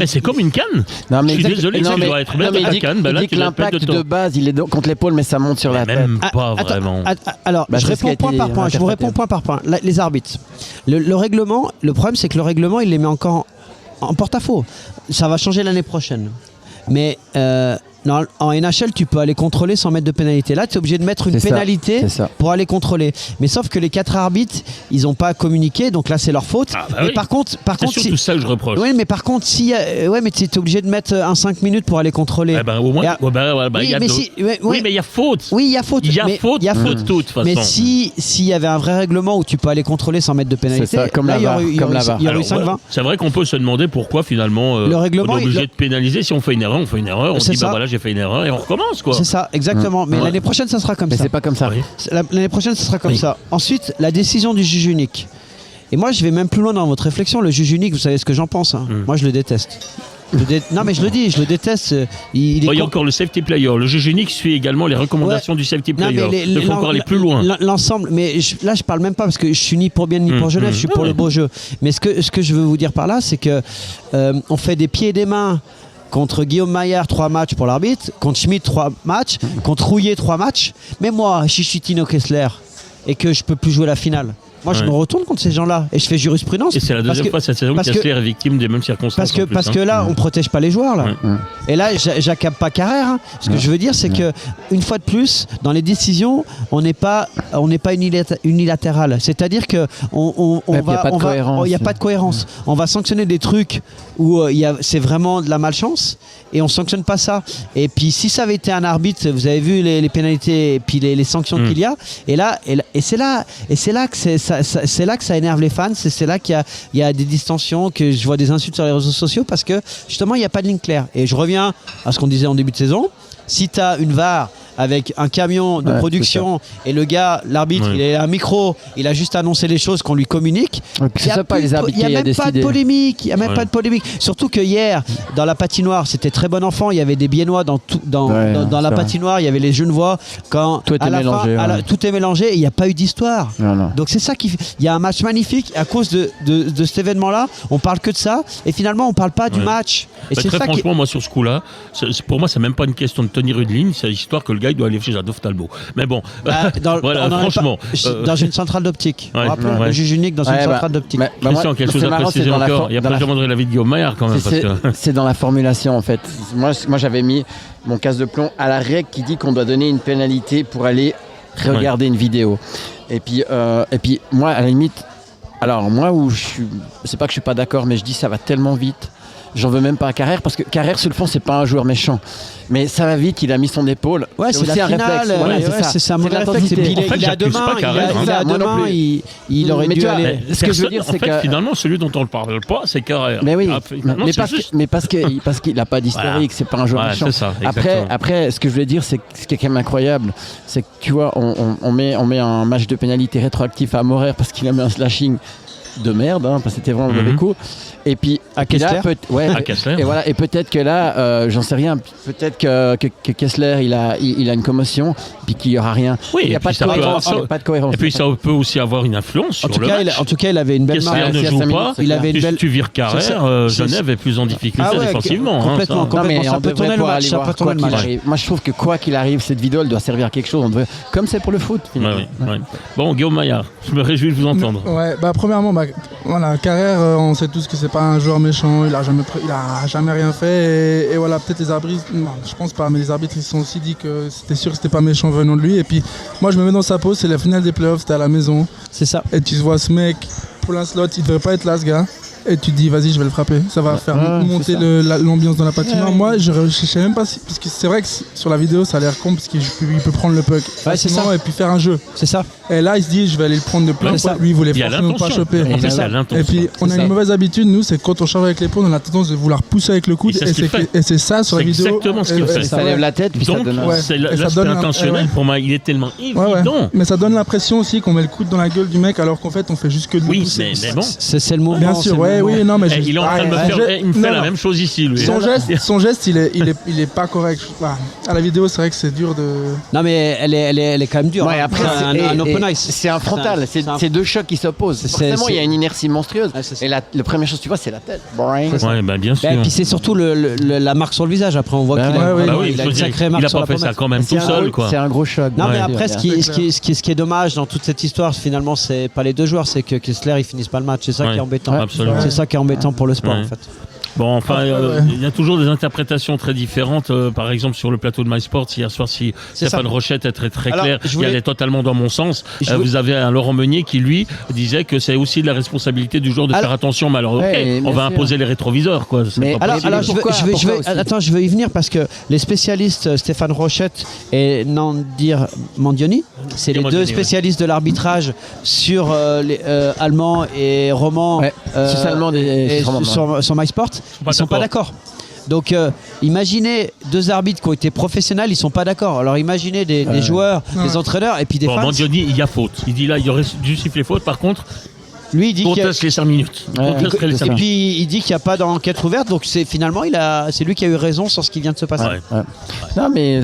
c'est comme une canne. Non mais je suis désolé, ça doit être bien la canne. Il dit que l'impact de base, il est contre l'épaule, mais ça monte sur la tête. Même pas vraiment. Alors, je réponds point par point. Je vous réponds point par point. Les arbitres. Le règlement. Le problème, c'est que le règlement, il les met encore en porte-à-faux. Ça va changer l'année prochaine. Mais en NHL, tu peux aller contrôler sans mettre de pénalité. Là, tu es obligé de mettre une pénalité pour aller contrôler. Mais sauf que les 4 arbitres, ils n'ont pas communiqué, donc là, c'est leur faute. Mais par contre, c'est surtout ça que je reproche. Oui, mais par contre, mais tu es obligé de mettre un 5 minutes pour aller contrôler. Au moins, mais il y a faute. Oui, il y a faute. Il y a faute de toute façon. Mais s'il y avait un vrai règlement où tu peux aller contrôler sans mettre de pénalité, là, il y aurait eu 5-20. C'est vrai qu'on peut se demander pourquoi finalement on est obligé de pénaliser. Si on fait une erreur, on fait une erreur. On dit voilà, j'ai fait une erreur et on recommence, quoi. C'est ça, exactement. Mais l'année prochaine, ça sera comme ça. Mais c'est pas comme ça. L'année prochaine, ce sera comme ça. Ensuite, la décision du juge unique. Et moi, je vais même plus loin dans votre réflexion. Le juge unique, vous savez ce que j'en pense. Moi, je le déteste. Non, mais je le dis, je le déteste. Il y a encore le safety player. Le juge unique suit également les recommandations du safety player. Il faut encore aller plus loin. L'ensemble, mais là, je parle même pas parce que je suis ni pour bien ni pour Genève, je suis pour le beau jeu. Mais ce que je veux vous dire par là, c'est que on fait des pieds et des mains contre Guillaume Maillard, 3 matchs pour l'arbitre, contre Schmidt, 3 matchs, contre Rouillet, 3 matchs. Mais moi, si je suis Tino Kessler et que je peux plus jouer la finale, moi, je me retourne contre ces gens-là et je fais jurisprudence. Et c'est la deuxième fois cette saison que Kessler est victime des mêmes circonstances. Parce que là, on protège pas les joueurs. Là. Et là, j'accable pas Carrère. Ce que je veux dire, c'est que une fois de plus, dans les décisions, on n'est pas unilatéral. C'est-à-dire que il n'y a pas de cohérence. On va sanctionner des trucs où c'est vraiment de la malchance et on sanctionne pas ça. Et puis, si ça avait été un arbitre, vous avez vu les pénalités et puis les sanctions qu'il y a. Et c'est là que ça énerve les fans, c'est là qu'il y a des distensions, que je vois des insultes sur les réseaux sociaux parce que justement il n'y a pas de ligne claire. Et je reviens à ce qu'on disait en début de saison, si tu as une VAR avec un camion de production et le gars, l'arbitre, il a un micro, il a juste annoncé les choses qu'on lui communique. Il n'y a même pas de polémique. Il y a même pas de polémique. Surtout que hier, dans la patinoire, c'était très bon enfant. Il y avait des Biennois dans la patinoire. Il y avait les Genevois. Quand tout est mélangé. Tout est mélangé et il n'y a pas eu d'histoire. Donc c'est ça qui fait. Il y a un match magnifique à cause de cet événement-là. On parle que de ça et finalement on parle pas du match. Et c'est très ça franchement, moi sur ce coup-là, pour moi c'est même pas une question de tenir une ligne, c'est l'histoire que le gars il doit aller chez Adolphe Talbot. Mais bon, voilà, franchement, dans une centrale d'optique. Le juge unique dans une centrale d'optique. Christian, quelque chose à préciser encore. Et après je demanderai l'avis de Guillaume Maillard quand même. C'est dans la formulation en fait. Moi j'avais mis mon casse de plomb à la règle qui dit qu'on doit donner une pénalité pour aller regarder une vidéo. Et puis moi à la limite, alors moi où je suis, c'est pas que je suis pas d'accord, mais je dis ça va tellement vite. J'en veux même pas à Carrère parce que Carrère sur le fond c'est pas un joueur méchant, mais ça va vite. Il a mis son épaule. Ouais, c'est la finale. C'est un mauvais réflexe. Et puis il a demain. Il aurait dû aller. Ce que je veux dire, c'est que finalement celui dont on ne parle pas, c'est Carrère. Mais oui. Mais parce qu'il a pas d'hystérique. C'est pas un joueur méchant. Après, ce que je voulais dire, c'est ce qui est quand même incroyable, c'est que tu vois, on met un match de pénalité rétroactif à Morer parce qu'il a mis un slashing de merde, parce que c'était vraiment mauvais coup. Et puis à Kessler, et voilà, et peut-être que là, j'en sais rien, peut-être que Kessler il a une commotion, puis qu'il y aura rien. Oui, il n'y a pas de cohérence. Et puis ça peut aussi avoir une influence sur le match. En tout cas, il avait une belle marque. Kessler ne joue pas. Il avait une belle. Tu vires Carrère, Genève est plus en difficulté défensivement. Complètement. Ça peut tourner le match. Moi, je trouve que quoi qu'il arrive, cette vidéo elle doit servir à quelque chose. Comme c'est pour le foot. Bon, Guillaume Maillard, je me réjouis de vous entendre. Ouais, premièrement, voilà, Carrère, on sait tous que c'est pas un joueur méchant, il a jamais rien fait et voilà, peut-être les arbitres, non, je pense pas, mais les arbitres ils se sont aussi dit que c'était sûr que c'était pas méchant venant de lui. Et puis moi je me mets dans sa peau, c'est la finale des playoffs, c'était à la maison. C'est ça. Et tu vois ce mec, pour l'inslot, il devrait pas être là ce gars. Et tu te dis vas-y je vais le frapper, ça va faire monter l'ambiance dans la patinoire. Moi je sais même pas si, parce que c'est vrai que sur la vidéo ça a l'air con parce qu'il peut prendre le puck facilement et puis faire un jeu. C'est ça. Et là il se dit je vais aller le prendre de plein. Lui il voulait forcément pas choper. Et puis on a une mauvaise habitude nous, c'est que quand on charge avec l'épaule on a tendance de vouloir pousser avec le coude et c'est ça sur la vidéo. Exactement ce qu'il fait. Ça lève la tête puis donc, ça donne. L'aspect intentionnel pour moi il est tellement évident. Mais ça donne l'impression aussi qu'on met le coude dans la gueule du mec alors qu'en fait on fait juste que de pousser. Oui mais bon. C'est le mouvement. Bien sûr oui non mais il est en train de me faire. Il me fait la même chose ici, lui. Son geste, il est pas correct. À la vidéo, c'est vrai que c'est dur de. Non, mais elle est quand même dure. Ouais, après, un open ice. C'est un frontal. C'est deux chocs qui s'opposent. Forcément, il y a une inertie monstrueuse. Et la première chose que tu vois, c'est la tête. Ouais, bah bien sûr. Et puis c'est surtout la marque sur le visage. Après, on voit qu'il a une sacrée marque sur la pommette. Il a pas fait ça quand même tout seul, quoi. C'est un gros choc. Non, mais après, ce qui est dommage dans toute cette histoire, finalement, c'est pas les deux joueurs, c'est que Kessler, il finisse pas le match. C'est ça qui est embêtant. C'est ça qui est embêtant pour le sport, en fait. Bon, enfin, il y a toujours des interprétations très différentes. Par exemple, sur le plateau de MySports, hier soir, si Stéphane Rochette est très clair, il allait totalement dans mon sens. Vous avez un Laurent Meunier qui, lui, disait que c'est aussi de la responsabilité du joueur de faire attention. Mais alors, on va imposer les rétroviseurs, quoi. Mais alors, je veux y venir parce que les spécialistes Stéphane Rochette et Nandir Mandioni, c'est les deux spécialistes de l'arbitrage sur les Allemands et Roman sur MySports. Ils sont pas d'accord. Donc imaginez deux arbitres qui ont été professionnels, ils sont pas d'accord. Alors imaginez des joueurs, des entraîneurs et puis des fans. Mandioni, il y a faute. Il dit là, il y aurait dû siffler faute. Par contre, lui, il dit conteste les 5 minutes. Et puis il dit qu'il n'y a pas d'enquête ouverte. Donc c'est lui qui a eu raison sur ce qui vient de se passer. Non, mais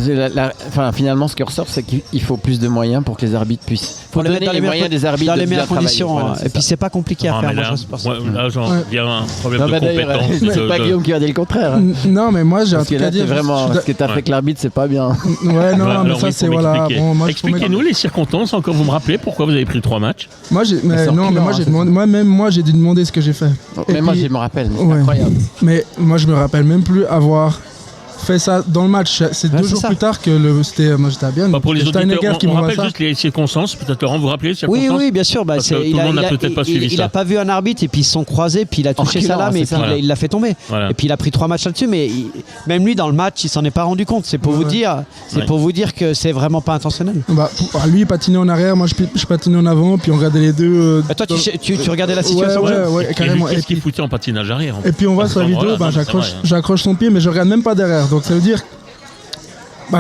finalement, ce qui ressort, c'est qu'il faut plus de moyens pour que les arbitres puissent. Il faut donner les moyens des arbitres dans les meilleures conditions. Voilà, et puis c'est pas compliqué à faire. Là, il y a un problème de compétence. C'est pas Guillaume qui va dire le contraire. Non, mais moi j'ai un truc à dire. Parce que t'as fait que l'arbitre, c'est pas bien. Ouais, non, mais ça c'est voilà. Expliquez-nous les circonstances. Encore, vous me rappelez pourquoi vous avez pris 3 matchs? Moi j'ai demandé ce que j'ai fait. Mais moi je me rappelle, c'est incroyable. Mais moi je me rappelle même plus avoir fait ça dans le match. C'est 2 jours plus tard que moi j'étais à Bienne. Pour les auditeurs, on rappelle juste les circonstances. Peut-être Laurent, vous rappelez les circonstances? Oui, bien sûr. Tout le monde n'a peut-être pas suivi ça. Il n'a pas vu un arbitre et puis ils se sont croisés, puis il a touché sa lame et puis il l'a fait tomber. Et puis il a pris 3 matchs là-dessus, mais même lui dans le match, il s'en est pas rendu compte. C'est pour vous dire que c'est vraiment pas intentionnel. Lui il patinait en arrière, moi je patinais en avant, puis on regardait les deux. Toi tu regardais la situation. Ouais, carrément. Qu'est-ce qu'il foutait en patinage arrière? Et puis on voit sur la vidéo, j'accroche son pied, mais je regarde même pas derrière. Donc ça veut dire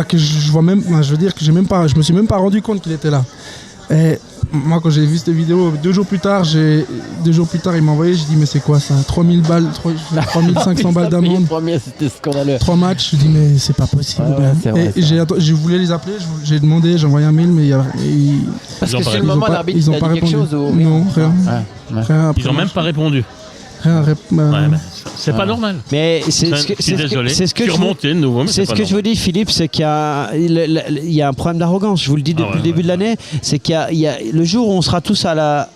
que je vois même, je veux dire que je me suis même pas rendu compte qu'il était là. Et moi, quand j'ai vu cette vidéo, 2 jours plus tard, il m'a envoyé, j'ai dit mais c'est quoi ça, 3000 balles, 3500 balles d'amende, c'était scandaleux. 3 matchs, je dis mais c'est pas possible. C'est vrai, je voulais les appeler, j'ai demandé, j'ai envoyé un mail, mais parce que c'est le moment l'arbitre ils ont a pas dit quelque répondu. chose ou... Non, rien. Rien Ils n'ont même pas répondu. C'est pas normal. Mais Je suis désolé. C'est ce que je suis remonté de nouveau. C'est ce que je vous dis, Philippe, c'est qu'il y a un problème d'arrogance. Je vous le dis depuis le début de l'année. C'est qu'il y a le jour où on sera tous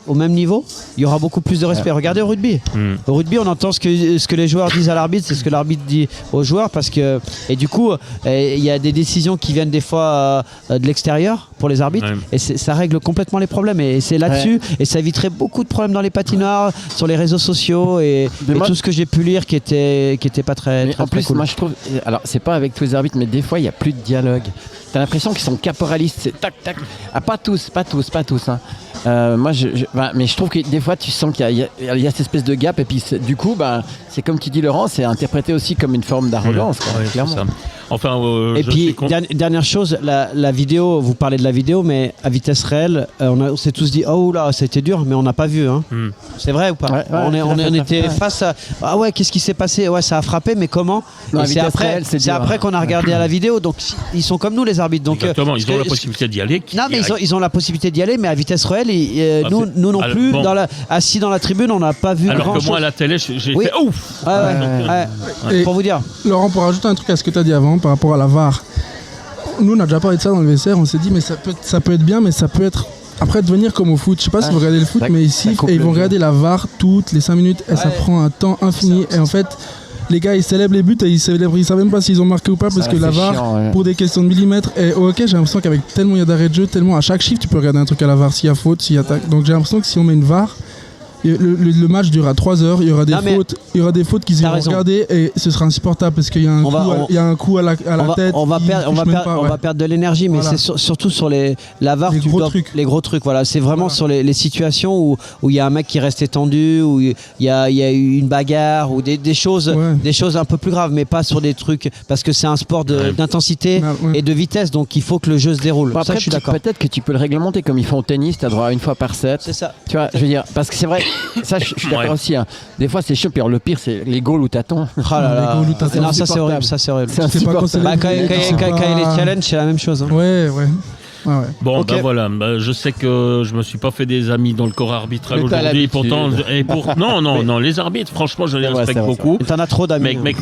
au même niveau, il y aura beaucoup plus de respect. Regardez au rugby. Au rugby, on entend ce que les joueurs disent à l'arbitre, c'est ce que l'arbitre dit aux joueurs, et du coup, il y a des décisions qui viennent des fois de l'extérieur pour les arbitres, et ça règle complètement les problèmes. Et c'est là-dessus, et ça éviterait beaucoup de problèmes dans les patinoires, sur les réseaux sociaux et tout ce que j'ai pu lire qui était pas très en plus, cool. moi je trouve, alors c'est pas avec tous les arbitres, mais des fois il n'y a plus de dialogue. T'as l'impression qu'ils sont caporalistes, c'est tac tac. Ah, pas tous. Hein. Mais je trouve que des fois tu sens qu'il y a cette espèce de gap, et puis du coup, c'est comme tu dis Laurent, c'est interprété aussi comme une forme d'arrogance, clairement. Enfin, et puis dernière chose, la vidéo, vous parlez de la vidéo, mais à vitesse réelle, on s'est tous dit oh là, ça a été dur, mais on n'a pas vu. Hein. C'est vrai ou pas? On était face à ah ouais, qu'est-ce qui s'est passé? Ouais, ça a frappé, mais comment? Et c'est après qu'on a regardé à la vidéo. Donc ils sont comme nous les arbitres. Donc exactement, ils ont la possibilité d'y aller. Non, mais ils ont la possibilité d'y aller, mais à vitesse réelle, nous non plus. Bon. Assis dans la tribune, on n'a pas vu. Alors que moi à la télé, j'ai fait ouf. Pour vous dire. Laurent, pour rajouter un truc à ce que tu as dit avant par rapport à la VAR, nous on a déjà parlé de ça dans le vestiaire, on s'est dit mais ça peut être bien, mais ça peut être après devenir comme au foot. Je sais pas si vous regardez le foot, mais ici ils vont regarder la VAR toutes les 5 minutes et ça prend un temps infini. Et en fait, les gars ils célèbrent les buts et ils savent même pas s'ils ont marqué ou pas, parce que la VAR, pour des questions de millimètres, et au hockey j'ai l'impression qu'avec tellement il y a d'arrêts de jeu, tellement à chaque chiffre tu peux regarder un truc à la VAR s'il y a faute, s'il y a attaque. Donc j'ai l'impression que si on met une VAR, le match durera 3 heures, il y aura des fautes qu'ils iront regarder et ce sera insupportable parce qu'il y a un coup à la tête. On va perdre de l'énergie, mais c'est surtout sur la VAR, les gros trucs. Voilà, c'est vraiment sur les situations où il y a un mec qui reste étendu, où il y a eu une bagarre ou des choses un peu plus graves, mais pas sur des trucs, parce que c'est un sport d'intensité et de vitesse, donc il faut que le jeu se déroule. Après, ça, je suis d'accord. Peut-être que tu peux le réglementer comme ils font au tennis, tu as droit à une fois par set. C'est ça. Tu vois, je veux dire, parce que c'est vrai. Ça, je suis d'accord aussi. Hein. Des fois, c'est chiant. Puis le pire, c'est les goals où t'attends. Non, ça c'est horrible. Ça c'est horrible. Quand il est challenge, c'est la même chose. Hein. Ouais. Bon, voilà, je sais que je me suis pas fait des amis dans le corps arbitral aujourd'hui. Pourtant, non, les arbitres, franchement, je les respecte beaucoup. T'en as trop d'amis. Mec,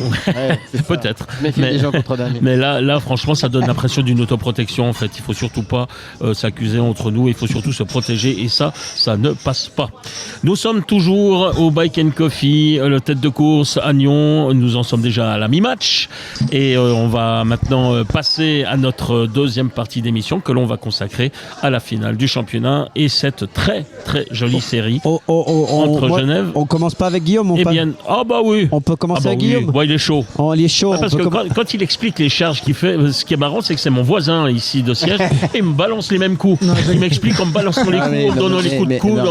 peut-être. Mais, gens contre d'amis. Mais là, franchement, ça donne l'impression d'une autoprotection. En fait, il faut surtout pas s'accuser entre nous. Il faut surtout se protéger, et ça ne passe pas. Nous sommes toujours au Bike and Coffee, le tête de course à Nyon. Nous en sommes déjà à la mi-match, et on va maintenant passer à notre deuxième partie d'émission que l'on va consacré à la finale du championnat et cette très très jolie série entre Genève. On commence pas avec Guillaume. Oui. On peut commencer avec Guillaume. Oui, il est chaud. Il est chaud. Parce que quand il explique les charges qu'il fait, ce qui est marrant, c'est que c'est mon voisin ici de siège et il me balance les mêmes coups. Il m'explique en me balançant les coups, en me donnant les coups de coude.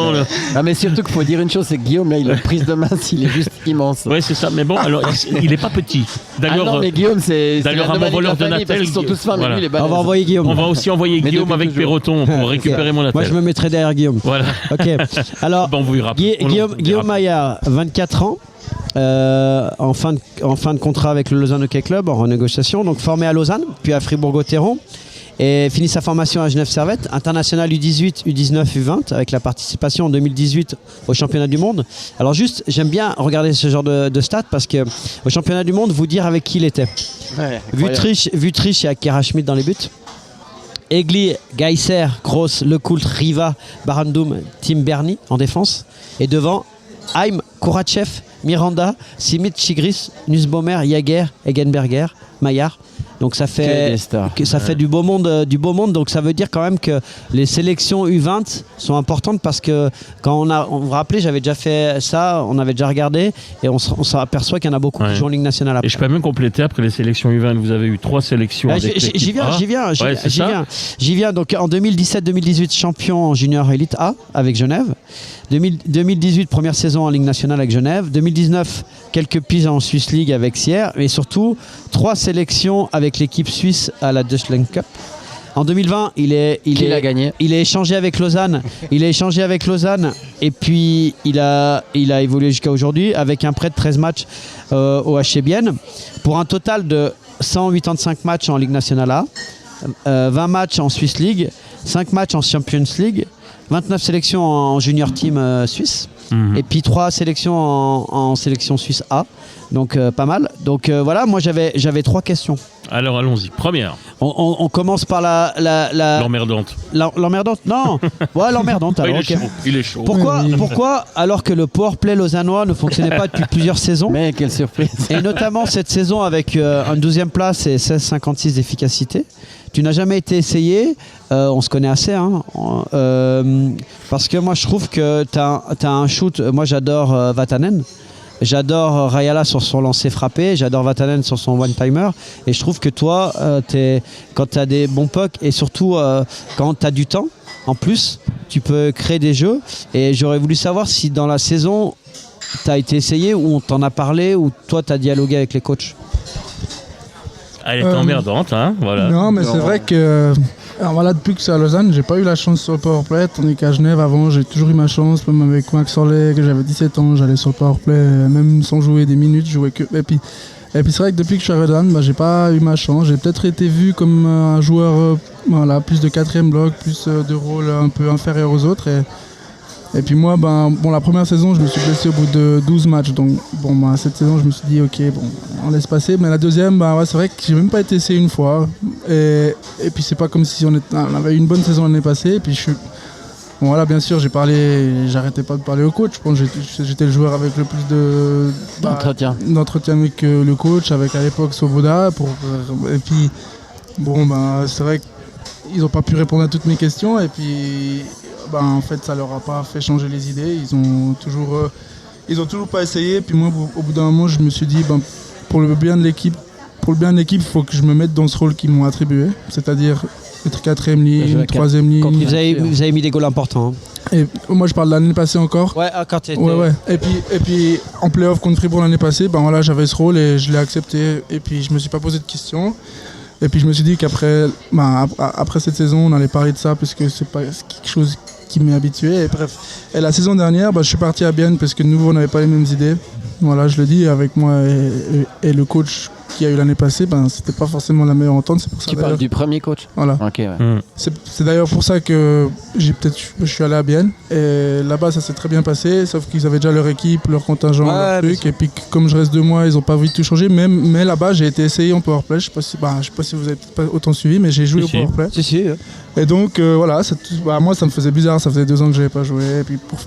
Mais surtout qu'il faut dire une chose, c'est que Guillaume, là, il a une prise de main, il est juste immense. Oui, c'est ça. Mais bon, alors il est pas petit. D'ailleurs, mais Guillaume, c'est un bon voleur de Natel. Ils sont tous fins, mais lui, il est balèze. On va envoyer Guillaume. On va aussi envoyer Guillaume avec Perroton pour récupérer mon appel. Moi, je me mettrai derrière Guillaume. Voilà. Ok. Alors, Guillaume Maillard, 24 ans. En fin de contrat avec le Lausanne Hockey Club, en renégociation, donc formé à Lausanne, puis à Fribourg-Gotteron, et finit sa formation à Genève Servette, international U18, U19, U20, avec la participation en 2018 au championnat du monde. Alors juste, j'aime bien regarder ce genre de stats, parce que au championnat du monde, vous dire avec qui il était. Vutriche et Akira Schmidt dans les buts. Egli, Geiser, Gross, Lecoultre, Riva, Barandum, Tim Berni en défense. Et devant, Haim, Kourachev, Miranda, Simit, Chigris, Nussbaumer, Jaeger, Egenberger, Maillard. Donc ça fait du beau monde, donc ça veut dire quand même que les sélections U20 sont importantes, parce que quand on vous rappelez, j'avais déjà fait ça, on avait déjà regardé, et on s'aperçoit qu'il y en a beaucoup qui jouent en Ligue nationale après. Et je peux même compléter, après les sélections U20, vous avez eu 3 sélections. J'y viens. Donc en 2017-2018, champion en junior élite A avec Genève. 2018, première saison en Ligue nationale avec Genève. 2019, quelques piges en Swiss League avec Sierre. Et surtout, 3 sélections avec avec l'équipe suisse à la Deutschland Cup. En 2020, il l'a gagné. Il est échangé avec Lausanne. Et puis il a évolué jusqu'à aujourd'hui avec un prêt de 13 matchs au HC Bienne pour un total de 185 matchs en Ligue nationale A, 20 matchs en Swiss League, 5 matchs en Champions League, 29 sélections en junior team suisse et puis 3 sélections en sélection suisse A. Donc pas mal. Donc voilà, moi j'avais 3 questions. Alors allons-y. Première. On commence par la... L'emmerdante. L'emmerdante. Non. Ouais, l'emmerdante. Alors, il est chaud. Pourquoi, alors que le powerplay lausannois ne fonctionnait pas depuis plusieurs saisons, mais quelle surprise. Et notamment cette saison avec une 12e place et 16,56 d'efficacité, tu n'as jamais été essayé, on se connaît assez, hein, parce que moi je trouve que tu as un shoot, moi j'adore Vatanen. J'adore Rayala sur son lancer frappé, j'adore Vatanen sur son one-timer. Et je trouve que toi, quand tu as des bons pucks et surtout quand tu as du temps, en plus, tu peux créer des jeux. Et j'aurais voulu savoir si dans la saison, tu as été essayé ou on t'en a parlé ou toi, tu as dialogué avec les coachs. Elle est emmerdante, hein, voilà. Non, mais c'est vrai que... Alors voilà, depuis que c'est à Lausanne, j'ai pas eu la chance sur le powerplay, tandis qu'à Genève, avant, j'ai toujours eu ma chance, même avec Max Orley, que j'avais 17 ans, j'allais sur le powerplay, même sans jouer des minutes, je jouais que... Et puis c'est vrai que depuis que je suis à Lausanne, j'ai pas eu ma chance, j'ai peut-être été vu comme un joueur, plus de 4e bloc, plus de rôle un peu inférieur aux autres, et puis moi, la première saison, je me suis blessé au bout de 12 matchs. Donc, cette saison, je me suis dit, ok, on laisse passer. Mais la deuxième, c'est vrai que j'ai même pas été essayé une fois. Et puis, c'est pas comme si on avait eu une bonne saison l'année passée. Et puis, bien sûr, j'arrêtais pas de parler au coach. Je pense que j'étais le joueur avec le plus d'entretien avec le coach, avec à l'époque Svoboda. Et puis, c'est vrai qu'ils ont pas pu répondre à toutes mes questions. Et puis... en fait, ça leur a pas fait changer les idées. Ils ont toujours pas essayé. Puis moi, au bout d'un moment, je me suis dit, pour le bien de l'équipe, il faut que je me mette dans ce rôle qu'ils m'ont attribué, c'est-à-dire être 4e ligne, 3e ligne. Vous avez mis des goals importants. Hein. Et moi, je parle de l'année passée encore. Ouais, quand tu étais... Ouais. Et puis, en play-off contre Fribourg l'année passée, j'avais ce rôle et je l'ai accepté. Et puis, je me suis pas posé de questions. Et puis, je me suis dit qu'après, après cette saison, on allait parler de ça parce que c'est pas quelque chose qui m'est habitué. Et bref. Et la saison dernière, je suis parti à Bienne parce que de nouveau, on n'avait pas les mêmes idées. Voilà, je le dis, avec moi et le coach qui a eu l'année passée, c'était pas forcément la meilleure entente. C'est pour ça, tu parles du premier coach. Voilà. Okay, ouais. C'est d'ailleurs pour ça que je suis allé à Bienne. Et là-bas, ça s'est très bien passé, sauf qu'ils avaient déjà leur équipe, leur contingent, leur truc. Et puis, comme je reste 2 mois, ils n'ont pas voulu tout changer. Mais là-bas, j'ai été essayé en powerplay. Je ne sais pas si vous avez pas autant suivi, mais j'ai joué au powerplay. Si. Et donc, moi, ça me faisait bizarre. Ça faisait 2 ans que je n'avais pas joué. Et puis, pour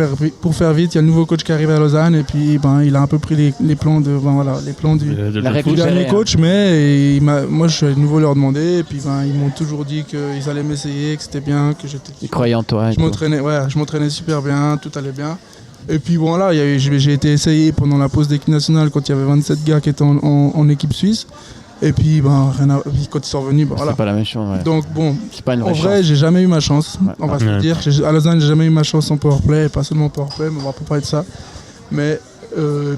faire vite, il y a le nouveau coach qui arrive à Lausanne. Et puis, il a un peu pris les plans du dernier coach. Mais moi, je suis à nouveau leur demander. Et puis, ils m'ont toujours dit qu'ils allaient m'essayer, que c'était bien, que j'étais... Ils croyaient en toi. Je m'entraînais super bien, tout allait bien. Et puis, j'ai été essayé pendant la pause d'équipe nationale quand il y avait 27 gars qui étaient en équipe suisse. Et puis, quand ils sont revenus, c'est pas la même chose. Ouais. Donc, c'est pas une vraie en vrai, j'ai jamais eu ma chance. Ouais. On va se le dire. À Lausanne, j'ai jamais eu ma chance en powerplay, et pas seulement en powerplay, mais on va pas parler de ça. Mais,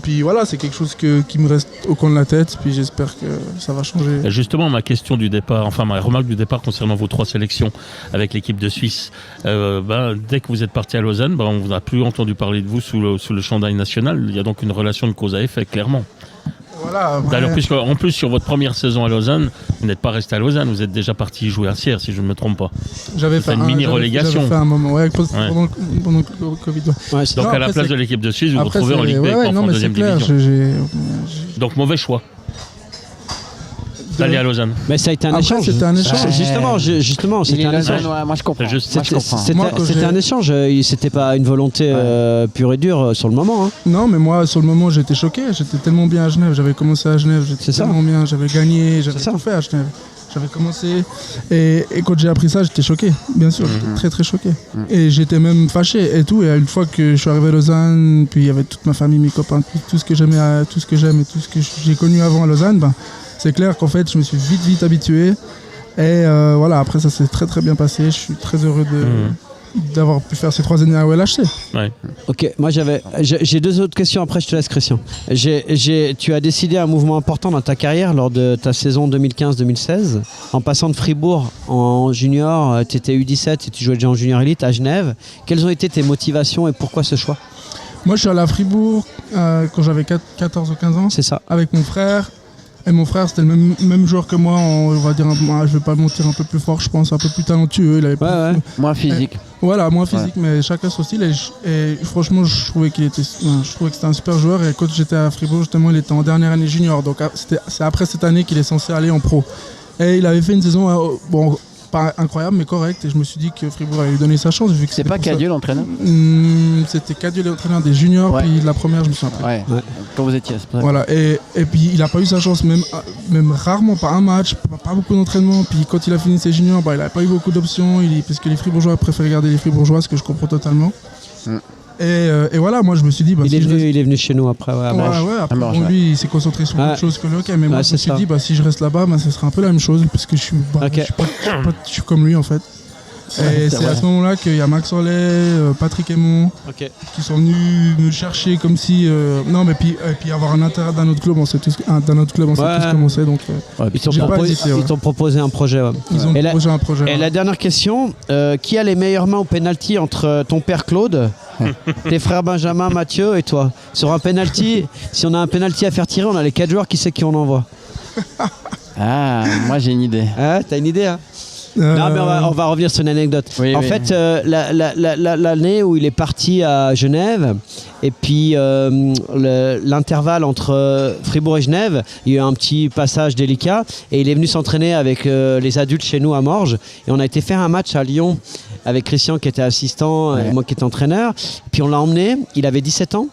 puis voilà, c'est quelque chose qui me reste au coin de la tête, puis j'espère que ça va changer. Et justement, ma question du départ, ma remarque du départ concernant vos 3 sélections avec l'équipe de Suisse, dès que vous êtes parti à Lausanne, on vous a plus entendu parler de vous sous le chandail national. Il y a donc une relation de cause à effet, clairement. Voilà, d'ailleurs, en plus, sur votre première saison à Lausanne, vous n'êtes pas resté à Lausanne, vous êtes déjà parti jouer à Sierre, si je ne me trompe pas. J'avais fait une mini-relégation. J'avais fait un moment, pendant le Covid. Ouais, donc à la place de l'équipe de Suisse, vous vous retrouvez en Ligue B, en deuxième division. Donc mauvais choix d'aller à Lausanne. Mais ça a été un échange. C'était un échange. Justement, c'était un échange. Moi, je comprends. C'était un échange. C'était pas une volonté pure et dure sur le moment. Hein. Non, mais moi, sur le moment, j'étais choqué. J'étais tellement bien à Genève. J'avais commencé à Genève. J'étais tellement bien. J'avais gagné. J'avais tout fait à Genève. J'avais commencé. Et quand j'ai appris ça, j'étais choqué. Bien sûr, j'étais très, très choqué. Et j'étais même fâché et tout. Et une fois que je suis arrivé à Lausanne, puis il y avait toute ma famille, mes copains, tout ce que j'aimais, tout ce que j'aime et tout ce que j'ai connu avant à Lausanne, c'est clair qu'en fait, je me suis vite habitué. Et après, ça s'est très très bien passé. Je suis très heureux d'avoir pu faire ces 3 années à OLHC. Ouais. Ok, moi j'ai 2 autres questions, après je te laisse Christian. Tu as décidé un mouvement important dans ta carrière lors de ta saison 2015-2016. En passant de Fribourg en junior, tu étais U17 et tu jouais déjà en junior élite à Genève. Quelles ont été tes motivations et pourquoi ce choix? Moi, je suis allé à Fribourg quand j'avais 14 ou 15 ans. C'est ça. Avec mon frère. Et mon frère, c'était le même joueur que moi, on va dire, je vais pas mentir, un peu plus fort, je pense, un peu plus talentueux. Il avait Moins physique. Voilà, moins physique, mais chacun son style. Et franchement, je trouvais que c'était un super joueur. Et quand j'étais à Fribourg, justement, il était en dernière année junior. Donc c'est après cette année qu'il est censé aller en pro. Et il avait fait une saison, pas incroyable, mais correcte. Et je me suis dit que Fribourg allait lui donner sa chance. Vu que c'est pas Cadieux l'entraîneur? C'était Cadieux l'entraîneur des juniors, puis de la première, je me souviens. Ouais. Quand vous étiez, c'est pas ça. Voilà, et puis il n'a pas eu sa chance, même rarement, pas un match, pas beaucoup d'entraînement. Puis quand il a fini ses juniors, il n'a pas eu beaucoup d'options, parce que les Fribourgeois préfèrent garder les Fribourgeois, ce que je comprends totalement. Et voilà, moi je me suis dit. Il est venu chez nous après. Après, lui il s'est concentré sur autre chose que le hockey. Mais moi je me suis dit, si je reste là-bas, ce sera un peu la même chose, parce que je suis comme lui en fait. Et c'est à ce moment-là qu'il y a Max Orlet, Patrick Aymon qui sont venus me chercher comme si. Et puis avoir un intérêt d'un autre club, on sait tous commencé. Donc, ils t'ont proposé un projet. Ouais. Ils ont proposé un projet. Et la dernière question, qui a les meilleures mains au penalty entre ton père Claude, tes frères Benjamin, Mathieu et toi? Sur un penalty, si on a un penalty à faire tirer, on a les 4 joueurs, qui c'est qui on envoie? Moi j'ai une idée. T'as une idée Non, mais on va revenir sur une anecdote. En fait, l'année où il est parti à Genève, et puis l'intervalle entre Fribourg et Genève, il y a eu un petit passage délicat, et il est venu s'entraîner avec les adultes chez nous à Morges, et on a été faire un match à Lyon avec Christian qui était assistant, et moi qui étais entraîneur. Puis on l'a emmené, il avait 17 ans.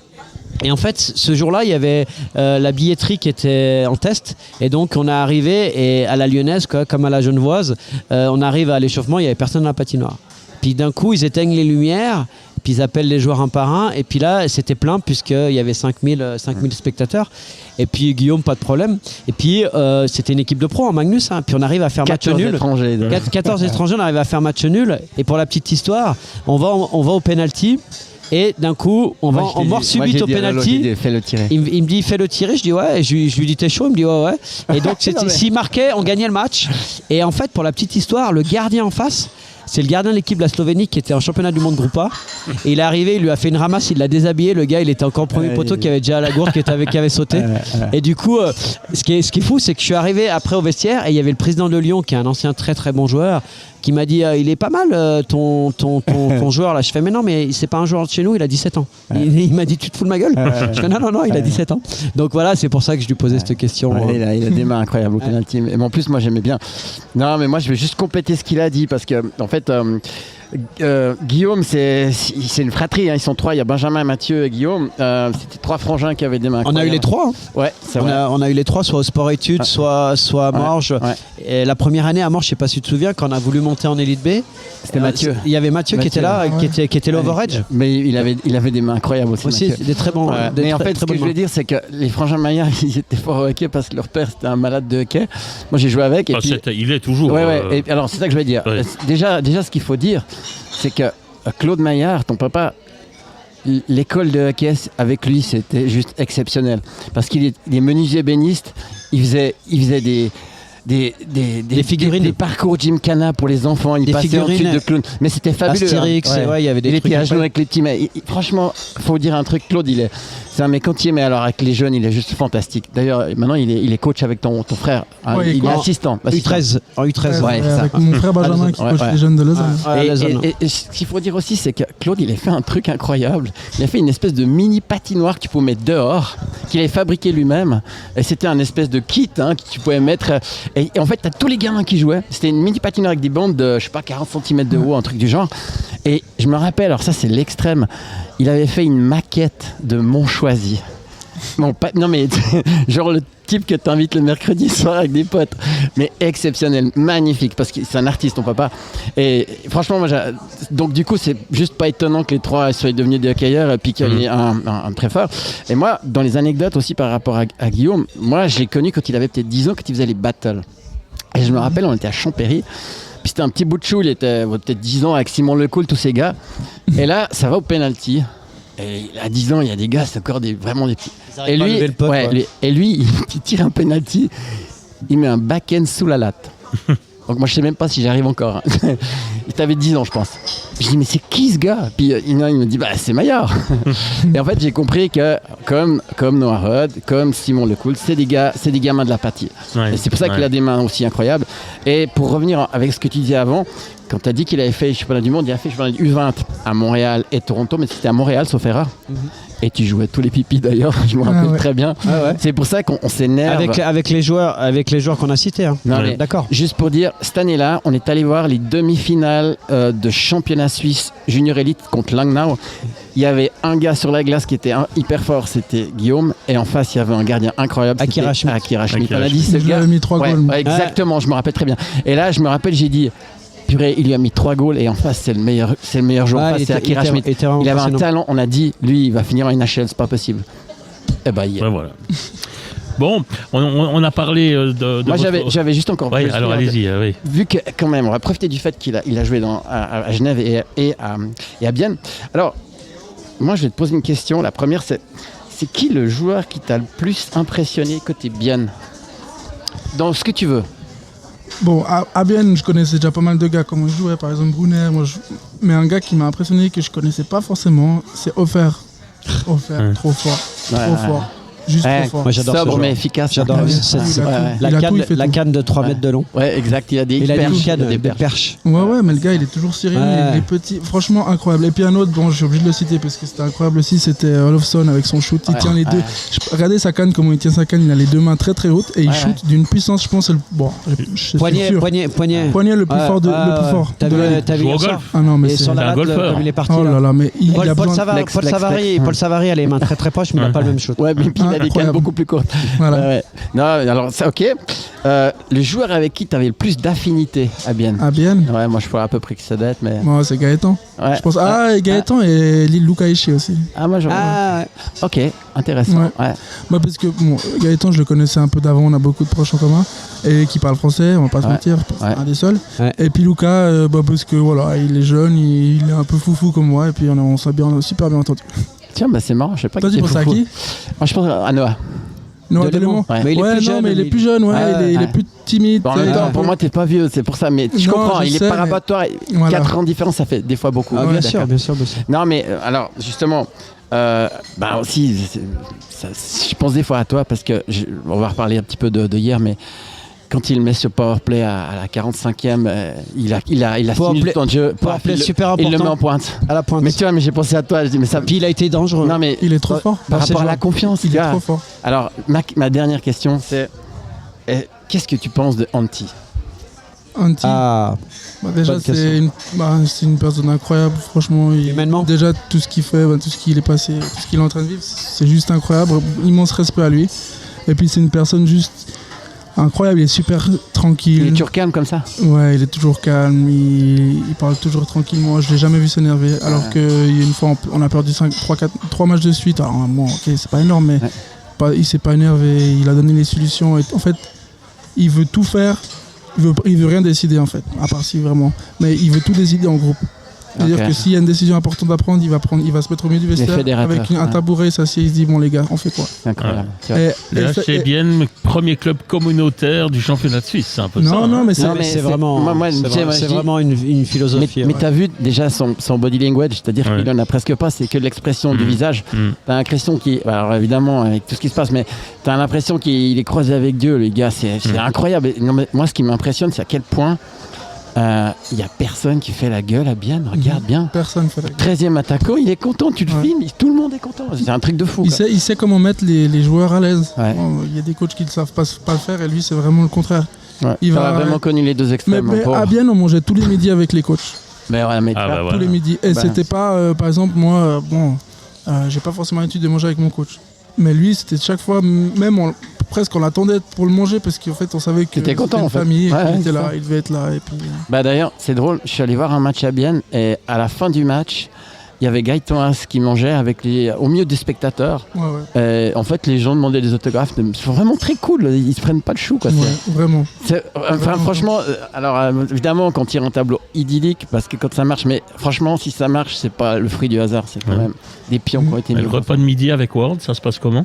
Et en fait, ce jour-là, il y avait la billetterie qui était en test. Et donc, on est arrivé, et à la lyonnaise, comme à la genevoise, on arrive à l'échauffement, il n'y avait personne dans la patinoire. Puis d'un coup, ils éteignent les lumières, puis ils appellent les joueurs un par un. Et puis là, c'était plein, puisqu'il y avait 5000 spectateurs. Et puis Guillaume, pas de problème. Et puis, c'était une équipe de pro, Magnus. Puis on arrive à faire match nul. 14 étrangers, on arrive à faire match nul. Et pour la petite histoire, on va au penalty. Et d'un coup, on mord subite au penalty. Il me dit fais-le tirer. Je dis ouais. Et je lui dis t'es chaud. Il me dit ouais. Et donc s'il marquait, on gagnait le match. Et en fait, pour la petite histoire, le gardien en face, c'est le gardien de l'équipe de la Slovénie qui était en championnat du monde groupe A. Et il est arrivé, il lui a fait une ramasse, il l'a déshabillé. Le gars, il était encore premier poteau qui avait déjà la gourde, qui avait sauté. Et du coup, ce qui est fou, c'est que je suis arrivé après au vestiaire et il y avait le président de Lyon, qui est un ancien très très bon joueur, qui m'a dit il est pas mal ton joueur là. Je fais mais non, mais c'est pas un joueur de chez nous, il a 17 ans. Il m'a dit tu te fous de ma gueule. Je fais non, il a 17 ans. Donc voilà, c'est pour ça que je lui posais cette question. Il a des mains incroyables au penalty. Et en plus, moi j'aimais bien. Non, mais moi je vais juste compléter ce qu'il a dit, parce que en fait Guillaume, c'est une fratrie, ils sont 3, il y a Benjamin, Mathieu et Guillaume. C'était 3 frangins qui avaient des mains incroyables. On a eu les 3. Ouais, c'est vrai. On a eu les 3, soit au sport études, soit à Morges. Et la première année à Morges, je sais pas si tu te souviens, quand on a voulu monter en élite B, c'était Mathieu. Il y avait Mathieu qui était là, qui était l'overedge. Mais il avait des mains incroyables aussi. Des très bons. Mais en fait, ce que je voulais dire, c'est que les frangins Maillard, ils étaient forts au hockey parce que leur père c'était un malade de hockey. Moi, j'ai joué avec. Et puis, il est toujours. Et alors, c'est ça que je voulais dire. Déjà, ce qu'il faut dire, c'est que Claude Maillard, ton papa, l'école de hockey avec lui, c'était juste exceptionnel. Parce qu'il est menuisier ébéniste, il faisait des figurines, des parcours Gymkhana pour les enfants, il passait en truc de clown. Mais c'était fabuleux. Astérix, il y avait des trucs. Il était à genoux avec les petits. Mais franchement, faut dire un truc, Claude, c'est un mec entier, mais alors avec les jeunes, il est juste fantastique. D'ailleurs, maintenant, il est coach avec ton frère. Il est assistant. U13. En U13. Avec mon frère Benjamin qui coach les jeunes de Lausanne. Et ce qu'il faut dire aussi, c'est que Claude, il a fait un truc incroyable. Il a fait une espèce de mini patinoire que tu pouvais mettre dehors, qu'il avait fabriqué lui-même. Et c'était un espèce de kit que tu pouvais mettre. Et en fait, tu as tous les gamins qui jouaient. C'était une mini patinoire avec des bandes de, 40 cm de haut, un truc du genre. Et je me rappelle, alors ça, c'est l'extrême. Il avait fait une maquette de Montchoisy. Non mais genre le type que t'invites le mercredi soir avec des potes, mais exceptionnel, magnifique, parce que c'est un artiste ton papa. Et franchement moi donc du coup c'est juste pas étonnant que les 3 soient devenus des hockeyeurs et puis qu'il y ait un très fort. Et moi dans les anecdotes aussi par rapport à Guillaume, moi je l'ai connu quand il avait peut-être 10 ans, quand il faisait les battles. Et je me rappelle, on était à Champéry. Puis c'était un petit bout de chou, il était peut-être 10 ans avec Simon Lecoul, tous ces gars. Et là, ça va au penalty. Et à 10 ans, il y a des gars, c'est encore vraiment des petits. Et lui, il tire un penalty, il met un back-end sous la latte. Donc moi je sais même pas si j'arrive encore. Il t'avait 10 ans je pense. Je dis mais c'est qui ce gars? Puis il me dit bah c'est Maillard. Et en fait j'ai compris que comme Noah Rudd, comme Simon Lecoul, c'est des gamins de la Paty. Et c'est pour ça qu'il a des mains aussi incroyables. Et pour revenir avec ce que tu disais avant, quand tu as dit qu'il avait fait championnat du monde, il a fait championnat du U20 à Montréal et Toronto, mais c'était à Montréal sauf erreur. Et tu jouais tous les pipis d'ailleurs, je me rappelle très bien. C'est pour ça qu'on s'énerve. Avec les joueurs qu'on a cités. Hein. D'accord. Juste pour dire, cette année-là, on est allé voir les demi-finales de championnat suisse junior élite contre Langnau. Il y avait un gars sur la glace qui était hyper fort, c'était Guillaume. Et en face, il y avait un gardien incroyable. Akira Schmidt. On a dit ce gars. Il a mis 3 goals. Exactement, je me rappelle très bien. Et là, je me rappelle, j'ai dit. Purée, il lui a mis 3 goals et en face c'est le meilleur joueur. C'est Akira Schmidt. Il avait un talent, on a dit lui il va finir en NHL, c'est pas possible. Et bah il y est. Voilà. Bon, on a parlé de moi j'avais juste encore plus. Alors allez-y. Oui. Vu que quand même on va profiter du fait qu'il a joué à Genève et à Bienne. Alors moi je vais te poser une question. La première c'est qui le joueur qui t'a le plus impressionné côté Bienne? Dans ce que tu veux. Bon, à Bienne, je connaissais déjà pas mal de gars, comme je jouais, par exemple Brunner. Mais un gars qui m'a impressionné, que je connaissais pas forcément, c'est Offer. Trop fort. Trop fort. Juste trop fort. Moi j'adore sobre mais efficace. J'adore la canne de 3 mètres de long. Ouais, exact. Il a des perches. Ouais, mais le gars il est toujours serré, il est petit. Franchement incroyable. Et puis un autre, bon, je suis obligé de le citer parce que c'était incroyable aussi, c'était Olofsson avec son shoot. Il tient les deux. Regardez sa canne, comment il tient sa canne. Il a les deux mains très très hautes et il shoot d'une puissance, je pense, poignet le plus fort. T'as vu ça? Ah non, mais c'est un golfeur. Il est parti. Oh là là, mais Paul Savary a les mains très très proches, mais il n'a pas le même shoot. Ouais, mais il a des cannes beaucoup plus courtes. Voilà. Non, alors ça, ok. Le joueur avec qui tu avais le plus d'affinité à Bienne? À Bienne? Ouais, moi je vois à peu près qui ça doit être, mais. Moi c'est Gaëtan. Ouais. Je pense. Et Gaëtan et Luca Ishii aussi. Ah, moi ok, intéressant. Ouais. Moi parce que Gaëtan je le connaissais un peu d'avant, on a beaucoup de proches en commun et qui parlent français, on va pas se mentir, un des seuls. Et puis Luca, parce que voilà, il est jeune, il est un peu foufou comme moi et puis on s'est super bien entendu. Tiens, bah c'est marrant, je sais pas. Toi, tu penses à qui? Moi, je pense à Noah. Noah Delémont. Ouais. Mais il est plus jeune, il est plus timide. Bon, pour moi, t'es pas vieux, c'est pour ça, mais je comprends, il est par rapport à toi, 4 ans de différence, ça fait des fois beaucoup. Bien sûr. Non, mais alors, justement, aussi, je pense des fois à toi, parce que, on va reparler un petit peu de hier, mais quand il met ce powerplay à la 45e, il a 6 minutes de temps de jeu. Powerplay super important. Il le met en pointe. À la pointe. Mais tu vois, j'ai pensé à toi. Je dis, mais ça. Puis il a été dangereux. Non, mais il est trop fort. Par rapport à la confiance, il est trop fort. Alors, ma dernière question, c'est qu'est-ce que tu penses de Antti? Antti. Déjà, c'est une personne incroyable. Franchement, déjà tout ce qu'il fait, tout ce qu'il est passé, tout ce qu'il est en train de vivre, c'est juste incroyable. Immense respect à lui. Et puis c'est une personne juste incroyable, il est super tranquille. Il est toujours calme comme ça? Ouais, il est toujours calme, il parle toujours tranquillement. Je l'ai jamais vu s'énerver. Alors qu'il y a une fois, on a perdu 3 matchs de suite. Alors, c'est pas énorme, mais il s'est pas énervé. Il a donné les solutions. Et, en fait, il veut tout faire. Il veut rien décider, en fait, à part si vraiment. Mais il veut tout décider en groupe. C'est-à-dire que s'il y a une décision importante à prendre, il va se mettre au milieu du vestiaire avec un tabouret, s'assied, il se dit bon les gars, on fait quoi? Incroyable. C'est bien le premier club communautaire du championnat de Suisse, c'est un peu ça. Non, mais c'est vraiment une philosophie. Mais t'as vu déjà son body language, c'est-à-dire qu'il en a presque pas, c'est que l'expression du visage. T'as l'impression alors évidemment avec tout ce qui se passe, mais t'as l'impression qu'il est croisé avec Dieu, les gars, c'est incroyable. Non, mais moi, ce qui m'impressionne, c'est à quel point il n'y a personne qui fait la gueule à Bienne, regarde bien. Personne fait la gueule. 13e attaquant, il est content, tu le filmes, tout le monde est content. C'est un truc de fou. Il sait comment mettre les joueurs à l'aise. Il y a des coachs qui ne savent pas le faire et lui, c'est vraiment le contraire. Il a vraiment connu les deux extrêmes. Mais à Bienne, on mangeait tous les midis avec les coachs. Tous les midis. Et c'était pas, par exemple, moi, j'ai pas forcément l'habitude de manger avec mon coach. Mais lui, c'était chaque fois, même presque on l'attendait pour le manger parce qu'en fait on savait que c'était une famille et qu'il était là, il devait être là. Et puis... D'ailleurs, c'est drôle, je suis allé voir un match à Bienne et à la fin du match, il y avait Gaëtan Haas qui mangeait au milieu des spectateurs. Ouais. En fait, les gens demandaient des autographes. C'est vraiment très cool. Ils se prennent pas le chou. Quoi. Vraiment. Franchement, évidemment, quand il y a un tableau idyllique, parce que quand ça marche, mais franchement, si ça marche, c'est pas le fruit du hasard. C'est quand même des pions qui ont été mis. Le repas de midi avec Ward, ça se passe comment?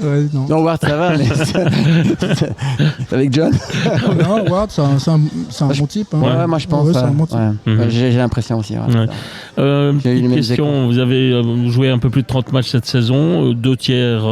Ouais, non, Ward, ça va, mais c'est avec John. Non, Ward, c'est un bon type. Hein. Ouais, moi je pense. c'est un bon type. J'ai l'impression aussi. Petite question, vous avez joué un peu plus de 30 matchs cette saison, 2 tiers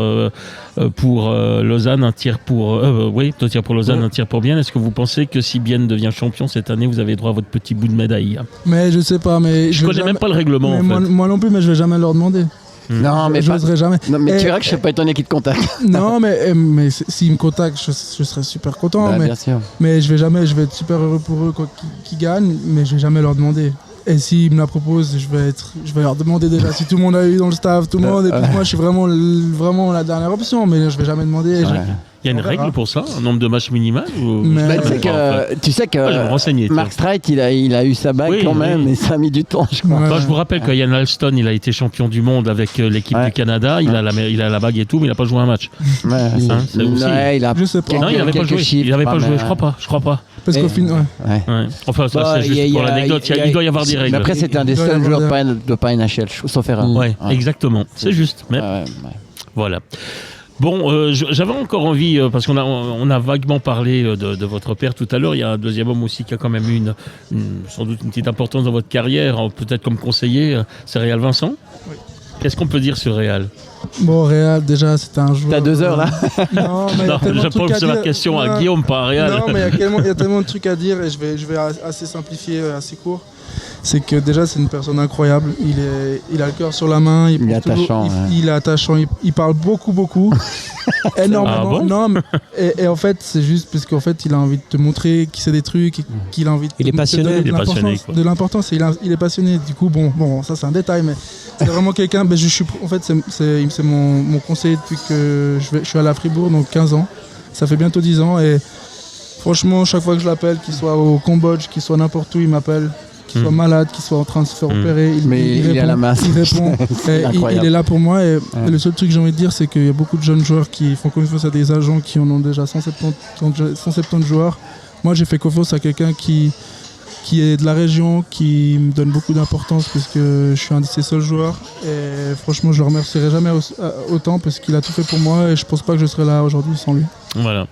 pour Lausanne, 1 tiers pour... 2 tiers pour Lausanne, 1 tiers pour Bienne. Est-ce que vous pensez que si Bienne devient champion cette année, vous avez droit à votre petit bout de médaille? Mais je sais pas, mais... Je connais même pas le règlement, en fait. Moi non plus, mais je vais jamais leur demander. Non, mais je n'oserais jamais. Non, mais tu verras que je ne serais pas étonné qu'ils te contactent. Non, mais s'ils me contactent, je serais super content. Bah, bien sûr. Mais je vais être super heureux pour eux qu'ils gagnent, mais je vais jamais leur demander. Et s'ils me la proposent, je vais leur demander déjà si tout le monde a eu dans le staff, tout le monde. Et puis moi, je suis vraiment la dernière option, mais je vais jamais demander. Il y a une règle pour ça, un nombre de matchs minimal tu sais que Mark Streit, il a eu sa bague quand même, et ça a mis du temps, je crois. Je vous rappelle que Ian Alston, il a été champion du monde avec l'équipe du Canada, il a la bague et tout, mais il n'a pas joué un match. Je sais pas. Non, il n'avait pas joué. Il n'avait pas joué, je crois pas. Parce qu'au final, Enfin, ça, c'est juste pour l'anecdote. Il doit y avoir des règles. Mais après, c'était un des seuls joueurs de pas NHL, sauf erreur. Ouais, exactement. C'est juste. Voilà. Bon, j'avais encore envie, parce qu'on a vaguement parlé de votre père tout à l'heure. Il y a un deuxième homme aussi qui a quand même eu sans doute une petite importance dans votre carrière, peut-être comme conseiller, c'est Réal Vincent. Oui. Qu'est-ce qu'on peut dire sur Réal? Bon, Réal, déjà, c'était un joueur... T'as 2 heures, là? Non, mais je pose la question à Guillaume, pas à Réal. Non, mais il y a tellement de trucs à dire, et je vais assez simplifier, assez court. C'est que déjà, c'est une personne incroyable. Il a le cœur sur la main. Il est attachant. Il est attachant. Il parle beaucoup. Énormément. Ah bon? Non, mais, et en fait, c'est juste parce qu'en fait, il a envie de te montrer qu'il sait des trucs, qu'il a envie de te donner de l'importance. Il est passionné. Du coup, bon, ça c'est un détail, mais c'est vraiment quelqu'un. En fait, c'est mon conseiller depuis que je suis à la Fribourg, donc 15 ans. Ça fait bientôt 10 ans. Et franchement, chaque fois que je l'appelle, qu'il soit au Cambodge, qu'il soit n'importe où, il m'appelle. Qu'il soit malade, qu'il soit en train de se faire opérer, il répond, à la masse. Il répond. Il est là pour moi. Et le seul truc que j'ai envie de dire, c'est qu'il y a beaucoup de jeunes joueurs qui font confiance à des agents qui en ont déjà 170 joueurs. Moi, j'ai fait confiance à quelqu'un qui est de la région, qui me donne beaucoup d'importance parce que je suis un de ses seuls joueurs. Et franchement, je le remercierai jamais autant parce qu'il a tout fait pour moi et je pense pas que je serais là aujourd'hui sans lui. Voilà.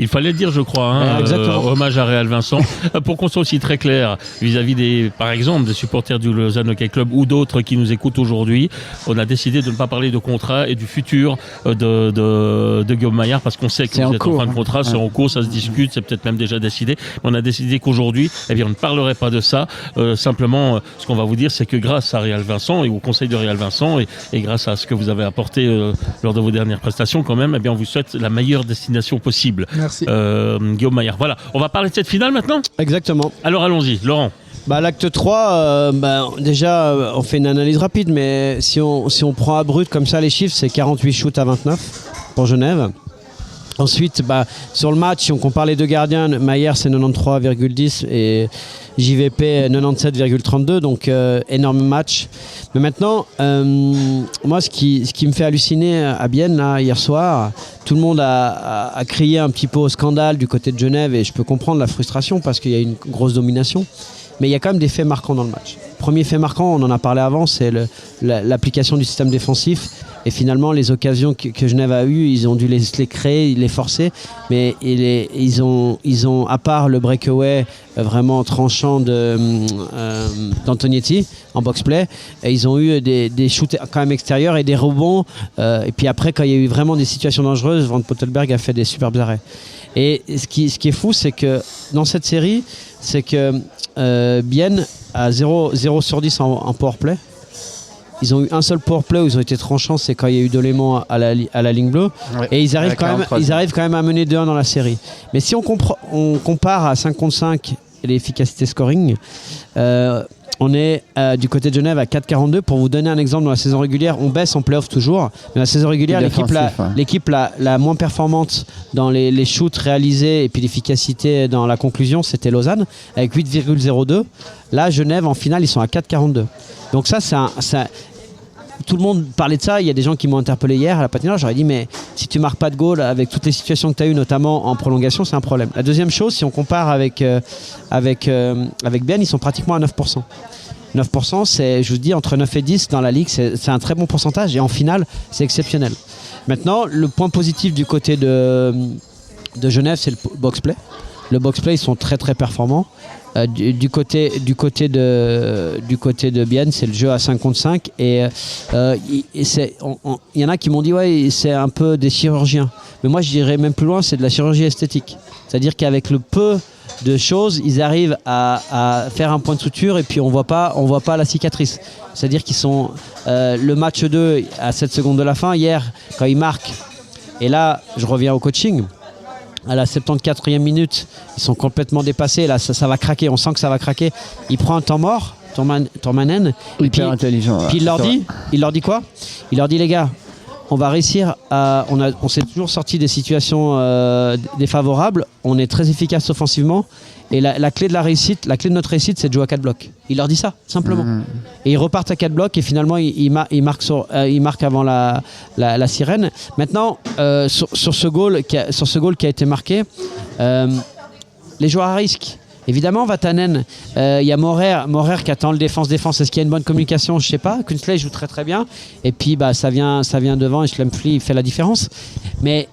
Il fallait le dire, je crois, hommage à Réal Vincent. Pour qu'on soit aussi très clair vis-à-vis par exemple, des supporters du Lausanne Hockey Club ou d'autres qui nous écoutent aujourd'hui, on a décidé de ne pas parler de contrat et du futur de Guillaume Maillard parce qu'on sait que vous êtes en fin de contrat, c'est en cours, ça se discute, c'est peut-être même déjà décidé. Mais on a décidé qu'aujourd'hui, on ne parlerait pas de ça. Simplement, ce qu'on va vous dire, c'est que grâce à Réal Vincent et au conseil de Réal Vincent et grâce à ce que vous avez apporté lors de vos dernières prestations, quand même, on vous souhaite la meilleure destination possible. Merci. Guillaume Maillard. Voilà, on va parler de cette finale maintenant ? Exactement. Alors allons-y, Laurent. L'acte 3, déjà, on fait une analyse rapide, mais si on prend à brut comme ça les chiffres, c'est 48 shoots à 29 pour Genève. Ensuite, sur le match, si on compare les deux gardiens, Maillard c'est 93,10 et JVP 97,32, donc énorme match. Mais maintenant, moi ce qui me fait halluciner à Bienne là, hier soir, tout le monde a crié un petit peu au scandale du côté de Genève et je peux comprendre la frustration parce qu'il y a une grosse domination. Mais il y a quand même des faits marquants dans le match. Premier fait marquant, on en a parlé avant, c'est l'application du système défensif. Et finalement, les occasions que Genève a eues, ils ont dû les créer, les forcer. Mais ils ont, à part le breakaway vraiment tranchant d'Antonietti en box-play, ils ont eu des shoots quand même extérieurs et des rebonds. Et puis après, quand il y a eu vraiment des situations dangereuses, Van Pottelberg a fait des superbes arrêts. Et ce qui est fou, c'est que dans cette série, c'est que Bienne a 0 sur 10 en powerplay. Ils ont eu un seul powerplay où ils ont été tranchants, c'est quand il y a eu Dolémont à la ligne bleue. Ouais. Et ils arrivent quand même à mener 2-1 dans la série. Mais si on compare à 5 contre 5 l'efficacité scoring, on est du côté de Genève à 4,42. Pour vous donner un exemple, dans la saison régulière, on baisse en play-off toujours. Mais dans la saison régulière, l'équipe la moins performante dans les shoots réalisés et puis l'efficacité dans la conclusion, c'était Lausanne, avec 8,02. Là, Genève, en finale, ils sont à 4,42. Donc ça, tout le monde parlait de ça. Il y a des gens qui m'ont interpellé hier à la patinoire. J'aurais dit, mais si tu marques pas de goal avec toutes les situations que tu as eues, notamment en prolongation, c'est un problème. La deuxième chose, si on compare avec Bienne, ils sont pratiquement à 9%. 9%, c'est, je vous dis, entre 9 et 10 dans la ligue, c'est un très bon pourcentage. Et en finale, c'est exceptionnel. Maintenant, le point positif du côté de Genève, c'est le box-play. Le box-play, ils sont très très performants. Du côté de Bienne, c'est le jeu à 5 contre 5. Et il y en a qui m'ont dit, ouais, c'est un peu des chirurgiens. Mais moi, je dirais même plus loin, c'est de la chirurgie esthétique. C'est-à-dire qu'avec le peu de choses, ils arrivent à faire un point de suture et puis on voit pas la cicatrice. C'est-à-dire qu'ils sont le match 2 à 7 secondes de la fin, hier, quand ils marquent, et là, je reviens au coaching, à la 74e minute, ils sont complètement dépassés, là, ça va craquer, on sent que ça va craquer. Il prend un temps mort, Tormanen, et puis, intelligent. Puis il leur dit quoi ? Il leur dit, les gars, on va réussir à... On s'est toujours sorti des situations défavorables. On est très efficace offensivement. Et la clé de la réussite, la clé de notre réussite, c'est de jouer à 4 blocs. Il leur dit ça, simplement. Et ils repartent à 4 blocs et finalement, ils marquent avant la sirène. Maintenant, sur ce goal qui a été marqué, les joueurs à risque. Évidemment, Vatanen, il y a Morer qui attend le défense. Est-ce qu'il y a une bonne communication ? Je ne sais pas. Kunsley joue très très bien. Et puis ça vient devant et Schlemfli fait la différence. Mais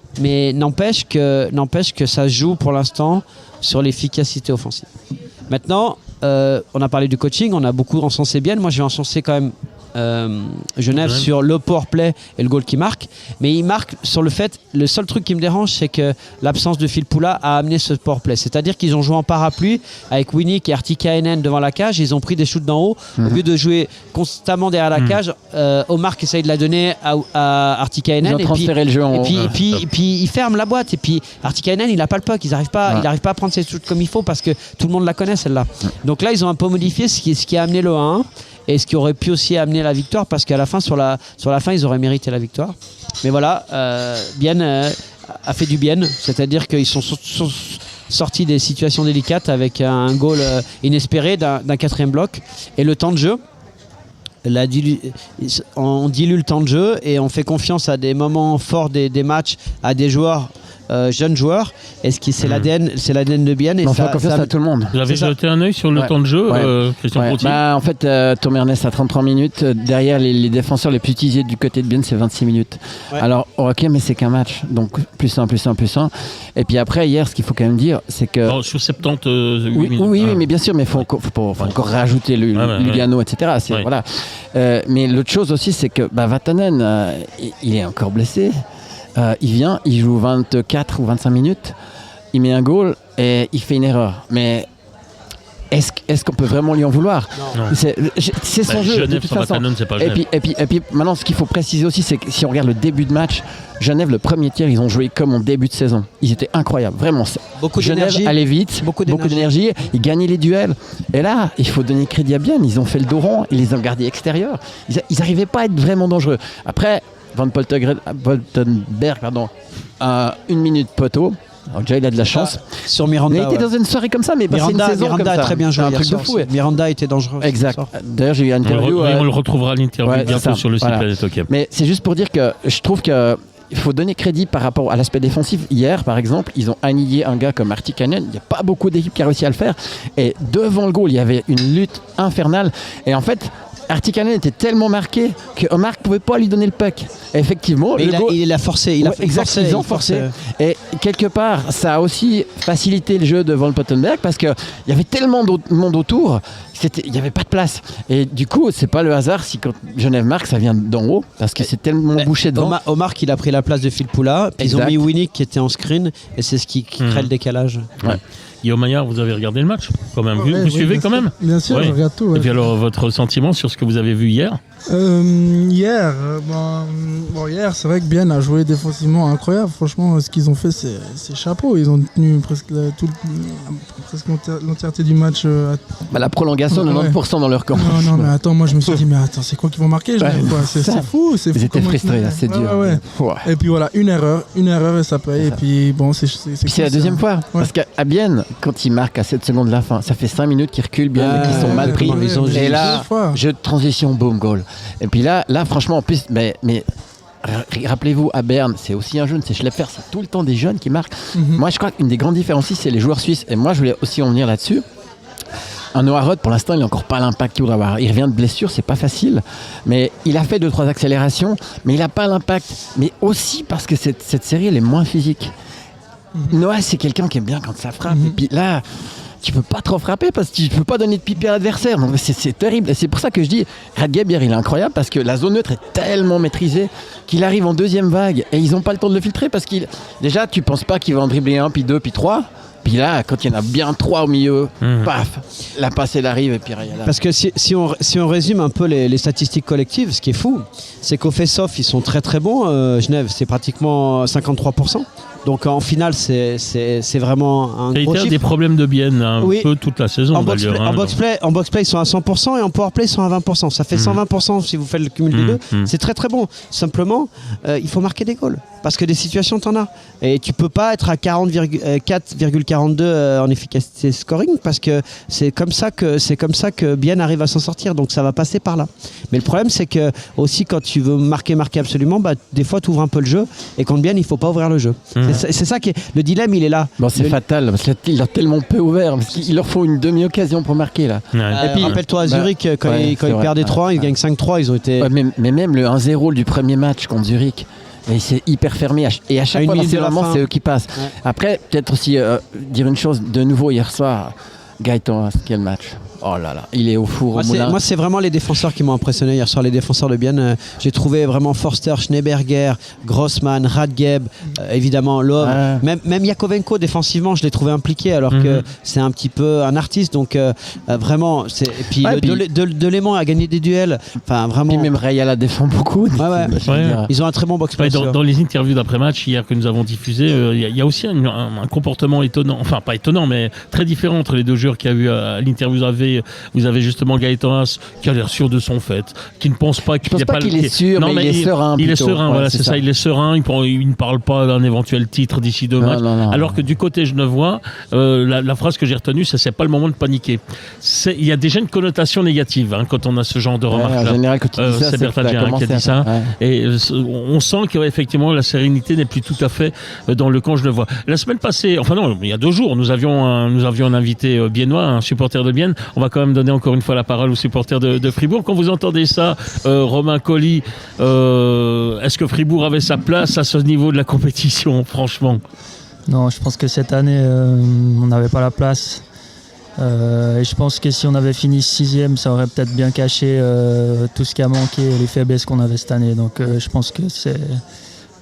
n'empêche que ça joue pour l'instant sur l'efficacité offensive. Maintenant, on a parlé du coaching, on a beaucoup encensé Bienne. Moi, je vais encenser quand même Genève sur le power play et le goal qui marque, mais il marque sur le fait, le seul truc qui me dérange, c'est que l'absence de Phil Poula a amené ce power play, c'est-à-dire qu'ils ont joué en parapluie avec Winnick et Artikainen devant la cage, ils ont pris des shoots d'en haut au lieu de jouer constamment derrière la cage. Omar qui essaye de la donner à Artikainen, ils ont transféré le jeu en haut. Et puis il ferme la boîte, et puis Artikainen il n'a pas le puck, il n'arrive pas à prendre ses shoots comme il faut parce que tout le monde la connaît celle-là. Donc là ils ont un peu modifié ce qui a amené le 1-1 et ce qui aurait pu aussi amener la victoire, parce qu'à la fin, sur la fin, ils auraient mérité la victoire. Mais voilà, Bienne a fait du bien, c'est-à-dire qu'ils sont sortis des situations délicates avec un goal inespéré d'un 4e bloc. Et le temps de jeu, on dilue le temps de jeu et on fait confiance à des moments forts des matchs, à des joueurs, jeunes joueurs. Est-ce que c'est l'ADN de Bienne, et on fait confiance à tout le monde. Vous avez jeté un œil sur le temps de jeu, Christian Ponty ? En fait, Tom Ernest a 33 minutes. Derrière, les défenseurs les plus utilisés du côté de Bienne, c'est 26 minutes. Ouais. Alors, ok, mais c'est qu'un match. Donc, plus 1. Et puis après, hier, ce qu'il faut quand même dire, c'est que... Alors, sur 78 minutes. Oui, mais bien sûr, mais il faut encore rajouter Lugano, etc. Voilà. Mais l'autre chose aussi, c'est que Vatanen, il est encore blessé. Il vient, il joue 24 ou 25 minutes, il met un goal et il fait une erreur. Mais est-ce qu'on peut vraiment lui en vouloir ? Non. C'est son jeu. Genève sans Vatanen, c'est pas Genève. Et puis maintenant, ce qu'il faut préciser aussi, c'est que si on regarde le début de match, Genève, le premier tiers, ils ont joué comme en début de saison. Ils étaient incroyables, vraiment. Genève allait vite, beaucoup d'énergie, ils gagnaient les duels. Et là, il faut donner crédit à Bienne, ils ont fait le dos rond, ils les ont gardés extérieurs. Ils n'arrivaient pas à être vraiment dangereux. Après, Van Poltenberg, 1 minute poteau. Alors déjà, il a de la chance. Sur Miranda. Il était dans une soirée comme ça, mais c'est une saison Miranda comme ça. a très bien joué. Un truc de fou. Miranda était dangereux. Exact. D'ailleurs, j'ai eu une interview. On le retrouvera à l'interview bientôt sur le site Planète Hockey. Mais c'est juste pour dire que je trouve que il faut donner crédit par rapport à l'aspect défensif. Hier, par exemple, ils ont annihilé un gars comme Artikainen. Il n'y a pas beaucoup d'équipes qui a réussi à le faire. Et devant le goal, il y avait une lutte infernale. Et en fait, Artikainen était tellement marqué que Omar ne pouvait pas lui donner le puck. Et effectivement, il l'a forcé. Ils ont forcé. Et quelque part, ça a aussi facilité le jeu de Van Pottenberg parce qu'il y avait tellement de monde autour, il n'y avait pas de place. Et du coup, c'est pas le hasard si quand Genève marque, ça vient d'en haut parce que c'est tellement bouché devant. Omar, il a pris la place de Phil Poula. Ils ont mis Winnick qui était en screen et c'est ce qui crée le décalage. Ouais. Guillaume Maillard, vous avez regardé le match quand même. Vous suivez quand même ? Bien sûr, je regarde tout. Ouais. Et puis alors, votre sentiment sur ce que vous avez vu hier ? Hier, Bon, hier, c'est vrai que Bienne a joué défensivement incroyable. Franchement, ce qu'ils ont fait, c'est chapeau. Ils ont tenu presque l'entièreté du match. La prolongation, 90% dans leur camp. Non, mais attends, moi je me suis dit, mais attends, c'est quoi qu'ils vont marquer C'est fou. Ils étaient frustrés, c'est dur. Ouais. Et puis voilà, une erreur et ça paye. Et puis bon, c'est la deuxième fois. Parce qu'à Bienne, quand ils marquent à 7 secondes de la fin, ça fait 5 minutes qu'ils reculent bien et qu'ils sont mal pris. Et là, jeu de transition, boom, goal. Et puis là franchement, en plus, mais rappelez-vous, à Berne, c'est aussi un jeune, c'est Schlepper, c'est tout le temps des jeunes qui marquent. Moi, je crois qu'une des grandes différences ici, c'est les joueurs suisses. Et moi, je voulais aussi en venir là-dessus. Un Noah Roth, pour l'instant, il n'a encore pas l'impact qu'il voudrait avoir. Il revient de blessure, c'est pas facile. Mais il a fait 2-3 accélérations, mais il n'a pas l'impact. Mais aussi parce que cette série, elle est moins physique. Noah, c'est quelqu'un qui aime bien quand ça frappe. Et puis là, tu peux pas trop frapper parce que tu peux pas donner de pipi à l'adversaire. Donc c'est terrible. Et c'est pour ça que je dis, Radgeb hier, il est incroyable parce que la zone neutre est tellement maîtrisée qu'il arrive en deuxième vague et ils n'ont pas le temps de le filtrer parce déjà, tu penses pas qu'il va en dribbler 1, puis 2, puis 3. Puis là, quand il y en a bien 3 au milieu, paf, la passe elle arrive et puis rien. Parce que si on résume un peu les statistiques collectives, ce qui est fou, c'est qu'au face-off, ils sont très très bons. Genève, c'est pratiquement 53%. Donc en finale, c'est vraiment un gros chiffre. Des problèmes de Bienne peu toute la saison. En box-play, ils sont à 100% et en powerplay, ils sont à 20%. Ça fait 120% si vous faites le cumul des deux. C'est très très bon. Simplement, il faut marquer des goals. Parce que des situations, t'en as. Et tu peux pas être à 4,42 en efficacité scoring parce que c'est comme ça que Bienne arrive à s'en sortir. Donc ça va passer par là. Mais le problème, c'est que aussi quand tu veux marquer absolument, des fois tu ouvres un peu le jeu. Et contre Bienne, il faut pas ouvrir le jeu. C'est ça qui est le dilemme, il est là. Bon, c'est fatal parce qu'il a tellement peu ouvert. Parce qu'il leur faut une demi-occasion pour marquer là. Et puis rappelle-toi à Zurich quand ils perdaient 3, ils gagnent 5-3, ils ont été. Mais même le 1-0 du premier match contre Zurich. Et c'est hyper fermé et à chaque fois c'est eux qui passent. Ouais. Après, peut-être aussi dire une chose de nouveau hier soir, Gaëtan, quel match. Oh là là, il est au four, au moulin. Moi, c'est vraiment les défenseurs qui m'ont impressionné hier soir, les défenseurs de Bienne. J'ai trouvé vraiment Forster, Schneeberger, Grossman, Radgeb, évidemment Love. Même Yakovenko, défensivement, je l'ai trouvé impliqué alors que c'est un petit peu un artiste. Donc vraiment, et puis Delémont a gagné des duels. Enfin, vraiment. Et même Raya la défend beaucoup. Ils ont un très bon box-play. Dans les interviews d'après-match hier que nous avons diffusées, il y a aussi un comportement étonnant, enfin pas étonnant, mais très différent entre les deux joueurs qu'il y a eu à l'interview. Vous avez justement Gaëtan Haas qui a l'air sûr de son fait, qui ne pense pas qu'il est sûr, non, mais il est serein. Il est serein, voilà, c'est ça. Il est serein. Il ne parle pas d'un éventuel titre d'ici 2 matchs. Alors que du côté genevois, la phrase que j'ai retenue, c'est pas le moment de paniquer. Il y a déjà une connotation négative quand on a ce genre de remarques-là. En général, quand tu dis ça, c'est Bertagien qui a dit ça. Et on sent qu'effectivement la sérénité n'est plus tout à fait dans le camp genevois. La semaine passée, enfin non, il y a 2 jours, nous avions un invité biennois, un supporter de Bienne. On va quand même donner encore une fois la parole aux supporters de Fribourg. Quand vous entendez ça, Romain Colli, est-ce que Fribourg avait sa place à ce niveau de la compétition, franchement ? Non, je pense que cette année, on n'avait pas la place. Et je pense que si on avait fini 6e, ça aurait peut-être bien caché tout ce qui a manqué, les faiblesses qu'on avait cette année. Donc je pense que c'est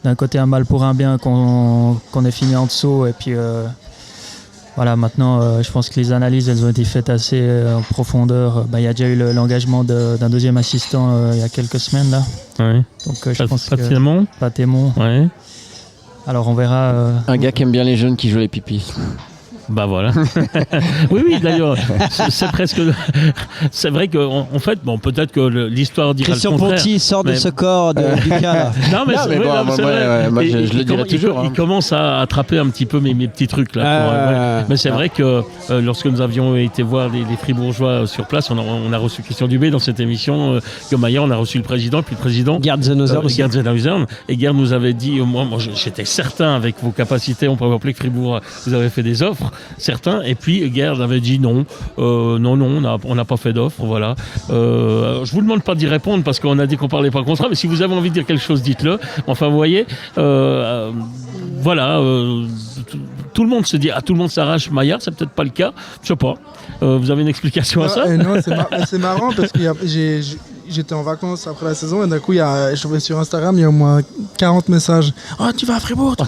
d'un côté un mal pour un bien qu'on ait fini en dessous. Et puis voilà, maintenant, je pense que les analyses, elles ont été faites assez en profondeur. Il y a déjà eu l'engagement d'un deuxième assistant il y a quelques semaines là. Ouais. Donc je pense que Patémon. Ouais. Alors on verra. Un gars qui aime bien les jeunes qui jouent les pipis. Bah voilà. oui, d'ailleurs, c'est presque. C'est vrai qu'en fait, bon, peut-être que l'histoire dira Christian le contraire. Ponty sort de ce corps du cas. Non, mais c'est vrai. Moi, je le dirai toujours. Il commence à attraper un petit peu mes petits trucs là. Mais c'est vrai que lorsque nous avions été voir les Fribourgeois sur place, on a reçu Christian Dubé dans cette émission. Comme ailleurs, on a reçu le président, puis le président. Gerd Zenhauser. Gerd Zenhauser. Et Gerd nous avait dit, moi j'étais certain avec vos capacités, on peut rappeler que Fribourg, vous avez fait des offres. Certains, et puis Gerd avait dit non, on n'a pas fait d'offre, voilà. Je vous demande pas d'y répondre parce qu'on a dit qu'on parlait pas contrat, mais si vous avez envie de dire quelque chose, dites-le. Enfin, vous voyez, voilà, tout le monde se dit, tout le monde s'arrache Maillard, c'est peut-être pas le cas, je sais pas. Vous avez une explication à ça ? Non, c'est marrant parce qu'il j'étais en vacances après la saison et d'un coup, je trouvais sur Instagram, il y a au moins 40 messages. Oh, tu vas à Fribourg toi.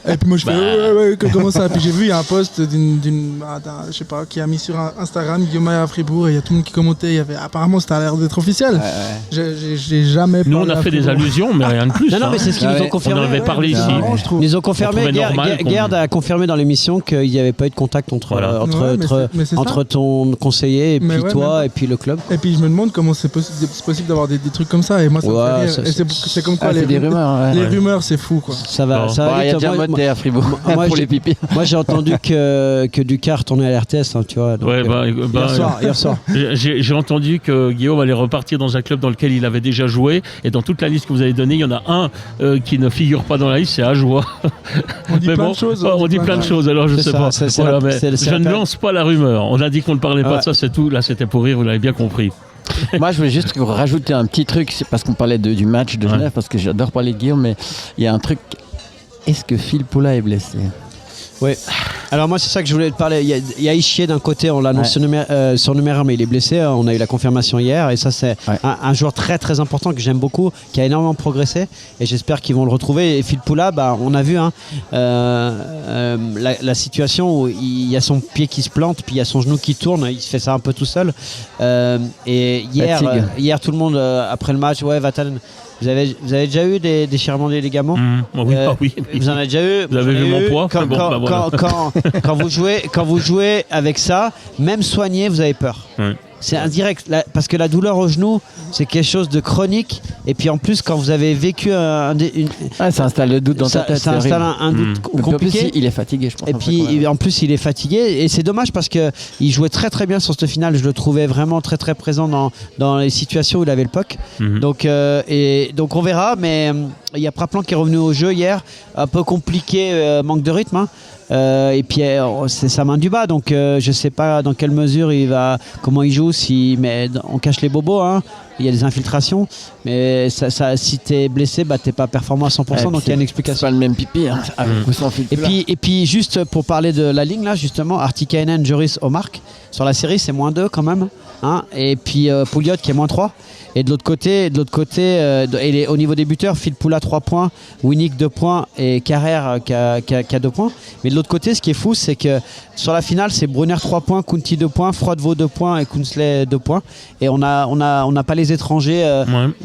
Et puis moi, je fais ouais, comment ça? Puis j'ai vu, il y a un post je sais pas, qui a mis sur Instagram Guillaume est à Fribourg et il y a tout le monde qui commentait. Apparemment, ça a l'air d'être officiel. J'ai jamais. Nous, on a fait des allusions, mais rien de plus. Non, mais c'est ce qu'ils nous ont confirmé. On en avait parlé ici. Ils ont confirmé. Gerd a confirmé dans l'émission qu'il n'y avait pas eu de contact entre ton conseiller et puis toi et puis le club. Et puis je me demande comment c'est possible d'avoir des trucs comme ça. Et moi, ça me fait rire. C'est comme quoi des rumeurs. Les rumeurs, c'est fou quoi. Ça va. Il y a déjà mode à Fribourg pour les pipis. Moi, j'ai entendu que Ducard tournait à l'RTS, tu vois. Donc, hier soir. J'ai entendu que Guillaume allait repartir dans un club dans lequel il avait déjà joué. Et dans toute la liste que vous avez donnée, il y en a un qui ne figure pas dans la liste, c'est Ajoie. On dit plein de choses. On dit plein de choses, alors je sais pas. Je ne lance pas la rumeur. On a dit qu'on ne parlait pas de ça, c'est tout. Là, c'était pour rire, vous l'avez bien compris. Moi, je voulais juste rajouter un petit truc, c'est parce qu'on parlait du match de Genève, parce que j'adore parler de Guillaume, mais il y a un truc. Est-ce que Phil Poula est blessé? Oui. Alors moi, c'est ça que je voulais te parler. Il y a Ischier d'un côté, on l'annonce surnuméraire, mais il est blessé. On a eu la confirmation hier, et ça c'est un joueur très très important que j'aime beaucoup, qui a énormément progressé, et j'espère qu'ils vont le retrouver. Et Phil Poula, on a vu la situation où il y a son pied qui se plante, puis il y a son genou qui tourne. Il se fait ça un peu tout seul. Et hier, tout le monde après le match, Vatanen. Vous avez déjà eu des déchirements des ligaments? Oui. Vous en avez déjà eu? Vous avez vu mon poids? Quand vous jouez avec ça, même soigné, vous avez peur. Oui. C'est indirect, parce que la douleur au genou, c'est quelque chose de chronique. Et puis en plus, quand vous avez vécu ça installe le doute dans ta tête. Ça installe un doute compliqué. En plus, il est fatigué, je pense. Et puis en plus, il est fatigué. Et c'est dommage parce qu'il jouait très très bien sur cette finale. Je le trouvais vraiment très très présent dans les situations où il avait le puck. Donc on verra. Mais il y a Praplan qui est revenu au jeu hier. Un peu compliqué, manque de rythme. Et puis c'est sa main du bas, donc je sais pas dans quelle mesure comment il joue, mais on cache les bobos, il y a des infiltrations, mais si t'es blessé, t'es pas performant à 100%, donc il y a une explication. C'est pas le même pipi, avec ou sans fil. Et puis juste pour parler de la ligne là, justement, Artikainen, Joris, Omark, sur la série c'est -2 quand même, et puis Pouliot qui est -3. Et de l'autre côté, au niveau des buteurs, Phil Poula 3 points, Winnick 2 points et Carrère qui a 2 points. Mais de l'autre côté, ce qui est fou, c'est que sur la finale, c'est Brunner 3 points, Kunti 2 points, Froidevaux 2 points et Kunsley 2 points. Et on n'a pas les étrangers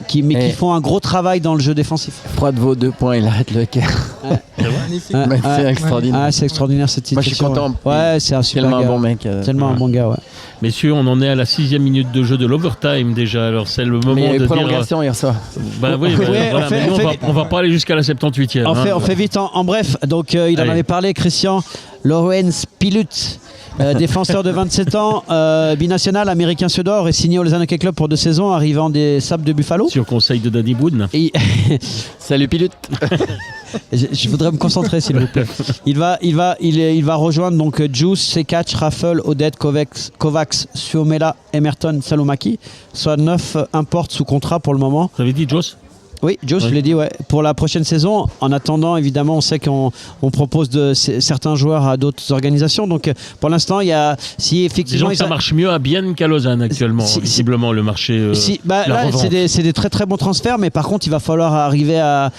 qui font un gros travail dans le jeu défensif. Froidevaux 2 points, il arrête le cœur. C'est extraordinaire. C'est extraordinaire cette situation. Moi, je suis content. C'est un super tellement gars. un bon mec. Tellement un bon gars, Messieurs, on en est à la 6e minute de jeu de l'overtime déjà. Alors c'est le moment mais il y a de une prolongation hier soir. On va pas aller jusqu'à la 78e. On fait vite en bref. Donc il en avait parlé, Christian Lorenz Pilut. Défenseur de 27 ans, binational américain-suédois, est signé au Lausanne Hockey Club pour 2 saisons, arrivant des Sables de Buffalo. Sur conseil de Danny Boone. Salut Pilut. Je voudrais me concentrer s'il vous plaît. Il va rejoindre donc Juice, Sekac, Raffle, Odette, Kovacs, Suomela, Emerton, Salomaki, soit 9 imports sous contrat pour le moment. Vous avez dit Joss? Oui, Joe, je l'ai dit, pour la prochaine saison. En attendant, évidemment, on sait qu'on propose certains joueurs à d'autres organisations. Donc, pour l'instant, il y a. Si effectivement. Ça marche mieux à Bienne qu'à Lausanne actuellement, visiblement, le marché. Là, c'est des très très bons transferts, mais par contre, il va falloir arriver à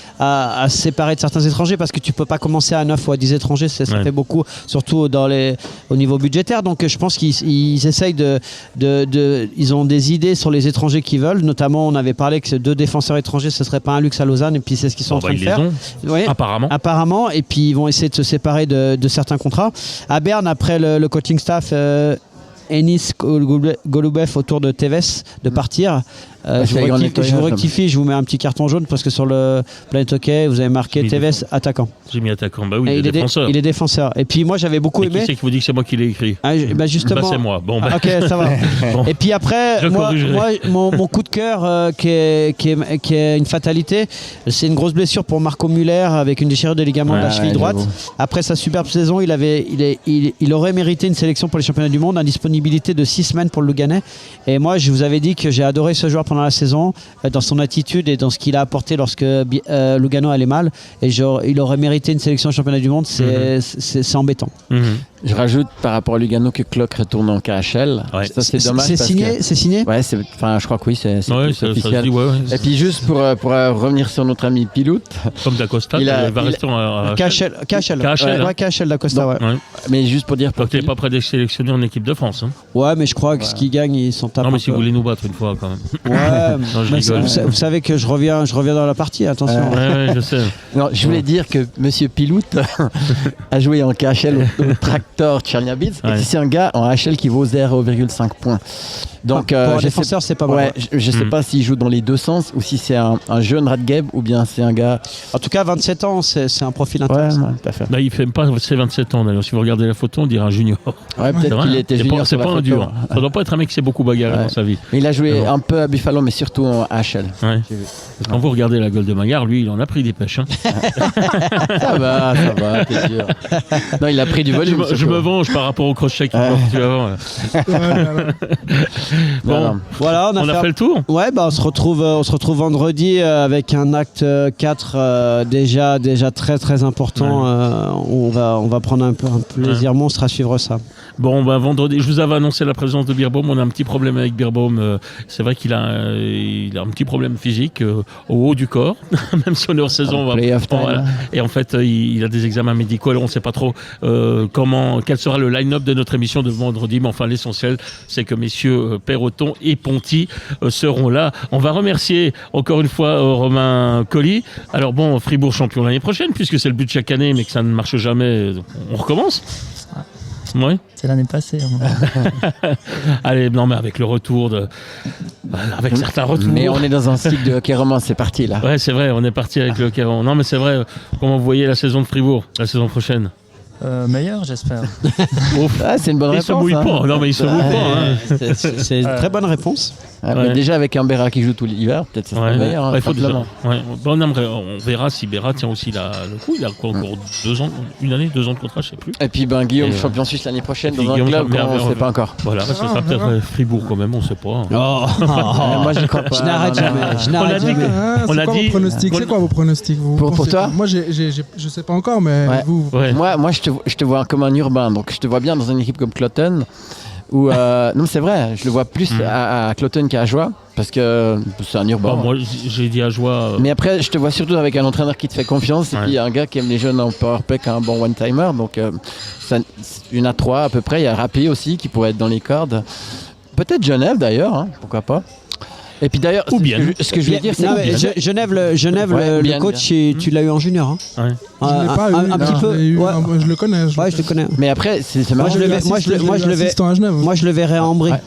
se séparer de certains étrangers parce que tu peux pas commencer à 9 ou à 10 étrangers. Ça fait beaucoup, surtout au niveau budgétaire. Donc, je pense qu'ils essayent ils ont des idées sur les étrangers qu'ils veulent. Notamment, on avait parlé que 2 défenseurs étrangers, ce serait pas un luxe à Lausanne, et puis c'est ce qu'ils sont en train de faire. Apparemment, et puis ils vont essayer de se séparer de certains contrats. À Berne, après le coaching staff, Enis Golubev autour de Tevez de partir. Je vous rectifie, je vous mets un petit carton jaune parce que sur le Planet Hockey, vous avez marqué Tevez attaquant. J'ai mis attaquant, il est défenseur. Il est défenseur. Et puis moi j'avais beaucoup aimé. Qui c'est qui vous dit que c'est moi qui l'ai écrit? Justement. C'est moi. Ok, ça va. Et puis après, moi mon coup de cœur qui est une fatalité, c'est une grosse blessure pour Marco Muller avec une déchirure de ligament de la cheville droite. Après sa superbe saison, il aurait mérité une sélection pour les championnats du monde, indisponibilité de 6 semaines pour le Luganais. Et moi je vous avais dit que j'ai adoré ce joueur pendant la saison, dans son attitude et dans ce qu'il a apporté lorsque Lugano allait mal, et il aurait mérité une sélection au championnat du monde. C'est embêtant. Je rajoute par rapport à Lugano que Klock retourne en KHL. Ouais. Ça, c'est dommage. C'est signé, c'est signé. Ouais, je crois que oui, c'est Ouais, plus ça se officiel. dit, ouais. Et puis juste pour revenir sur notre ami Pilout, Comme D'Acosta, il va rester en KHL. Ouais, KHL d'Acosta, ouais. mais juste pour dire... Donc tu n'es pas prêt d'être sélectionné en équipe de France. Hein. Ouais, mais je crois que ce qu'ils gagnent, ils sont tapés. Non, mais si vous voulez nous battre une fois quand même. Ouais, Non, je mais rigole. vous savez que je reviens dans la partie, attention. Ouais, je sais. Non, je voulais dire que Monsieur Pilout a joué en KHL au Tractor Tcherniabitz et Ouais. que c'est un gars en HL qui vaut 0,5 points. Donc, Pour un je sais- défenseur, c'est pas mal. Ouais, je sais pas s'il joue dans les deux sens ou si c'est un jeune Radgeb ou bien c'est un gars. En tout cas, 27 ans, c'est un profil Ouais, intéressant. ouais, tout à fait. Là, il fait même pas ses 27 ans d'ailleurs. Si vous regardez la photo, on dirait un junior. Ouais, C'est peut-être vrai, qu'il hein. était C'est junior. pas, sur c'est la pas un photo. dur. Ça doit pas être un mec qui s'est beaucoup bagarré Ouais. dans sa vie. Mais il a joué Mais bon. un peu à Buffalo, mais surtout en HL. Ouais. J'ai vu. Quand vous regardez la gueule de Maillard, lui, il en a pris des pêches. Hein. Ça va, t'es dur. Non, il a pris du volume. Je me venge par rapport au crochet qu'il m'a foutu avant. Bon, Voilà, on a fait le tour. Ouais, bah on se retrouve vendredi avec un acte 4 déjà très très important. On va prendre un plaisir monstre à suivre ça. Bon, ben vendredi, je vous avais annoncé la présence de Beerbaum. On a un petit problème avec Beerbaum. C'est vrai qu'il a un petit problème physique au haut du corps. Même si on est hors saison, Playoff time. voilà. Et en fait, il a des examens médicaux. Alors, on ne sait pas trop quel sera le line-up de notre émission de vendredi. Mais enfin, l'essentiel, c'est que messieurs Perroton et Ponty seront là. On va remercier encore une fois Romain Colli. Alors bon, Fribourg champion l'année prochaine, puisque c'est le but de chaque année, mais que ça ne marche jamais. On recommence. Oui. C'est l'année passée. Allez, non, mais avec le retour avec certains retours. Mais on est dans un cycle de hockey roman, c'est parti là. Ouais, c'est vrai, on est parti avec le hockey. Non, mais c'est vrai. Comment vous voyez la saison de Fribourg, la saison prochaine? Meilleur, j'espère. Ouf. Ah, c'est une bonne Il réponse. se mouille hein. pas. Non, mais il se mouille pas. Hein. C'est une très bonne réponse. Ah, mais Ouais. déjà avec un Béra qui joue tout l'hiver, peut-être ça sera Ouais. meilleur. hein, Ouais, il faut simplement. ouais. Bon, on verra si Béra tient aussi le coup. Il a quoi, encore 2 ans, une année, 2 ans de contrat, je sais plus. Et puis Guillaume, Et, champion suisse l'année prochaine puis dans un Guillaume, club mais qu'on ne on sait pas encore. Voilà, ce sera peut-être Fribourg quand même, on sait pas. Oh. Moi je crois pas. Je n'arrête Non, non, jamais. non. Je n'arrête On a dit jamais. On C'est a quoi dit- vos pronostics on- C'est quoi vos pronostics vous Pour pensez- toi Moi, je sais pas encore, mais Ouais. vous. Ouais. Moi je te vois comme un urbain, donc je te vois bien dans une équipe comme Cloton. Ou non, c'est vrai, je le vois plus à Cloton qu'à Ajoie, parce que c'est un urbain. Bon, moi, j'ai dit à Joie. Mais après, je te vois surtout avec un entraîneur qui te fait confiance et Ouais. puis un gars qui aime les jeunes en powerplay, qui a un bon one-timer. Donc, il y en a 3 à peu près. Il y a Rapi aussi qui pourrait être dans les cordes. Peut-être Genève d'ailleurs, hein, pourquoi pas. Et puis d'ailleurs, Ou bien. ce que je voulais dire, c'est Non, mais que Genève, Ouais, le bien, coach, tu l'as eu en junior. Hein. Ouais. Je l'ai pas eu. Un petit non, peu. je l'ai eu, Ouais. non, je le connais. Ouais, je le connais. Mais après, c'est Moi, marrant. je le vais- moi, je le vais- assistant à Genève. Moi, je le verrai à Ambry. Ouais.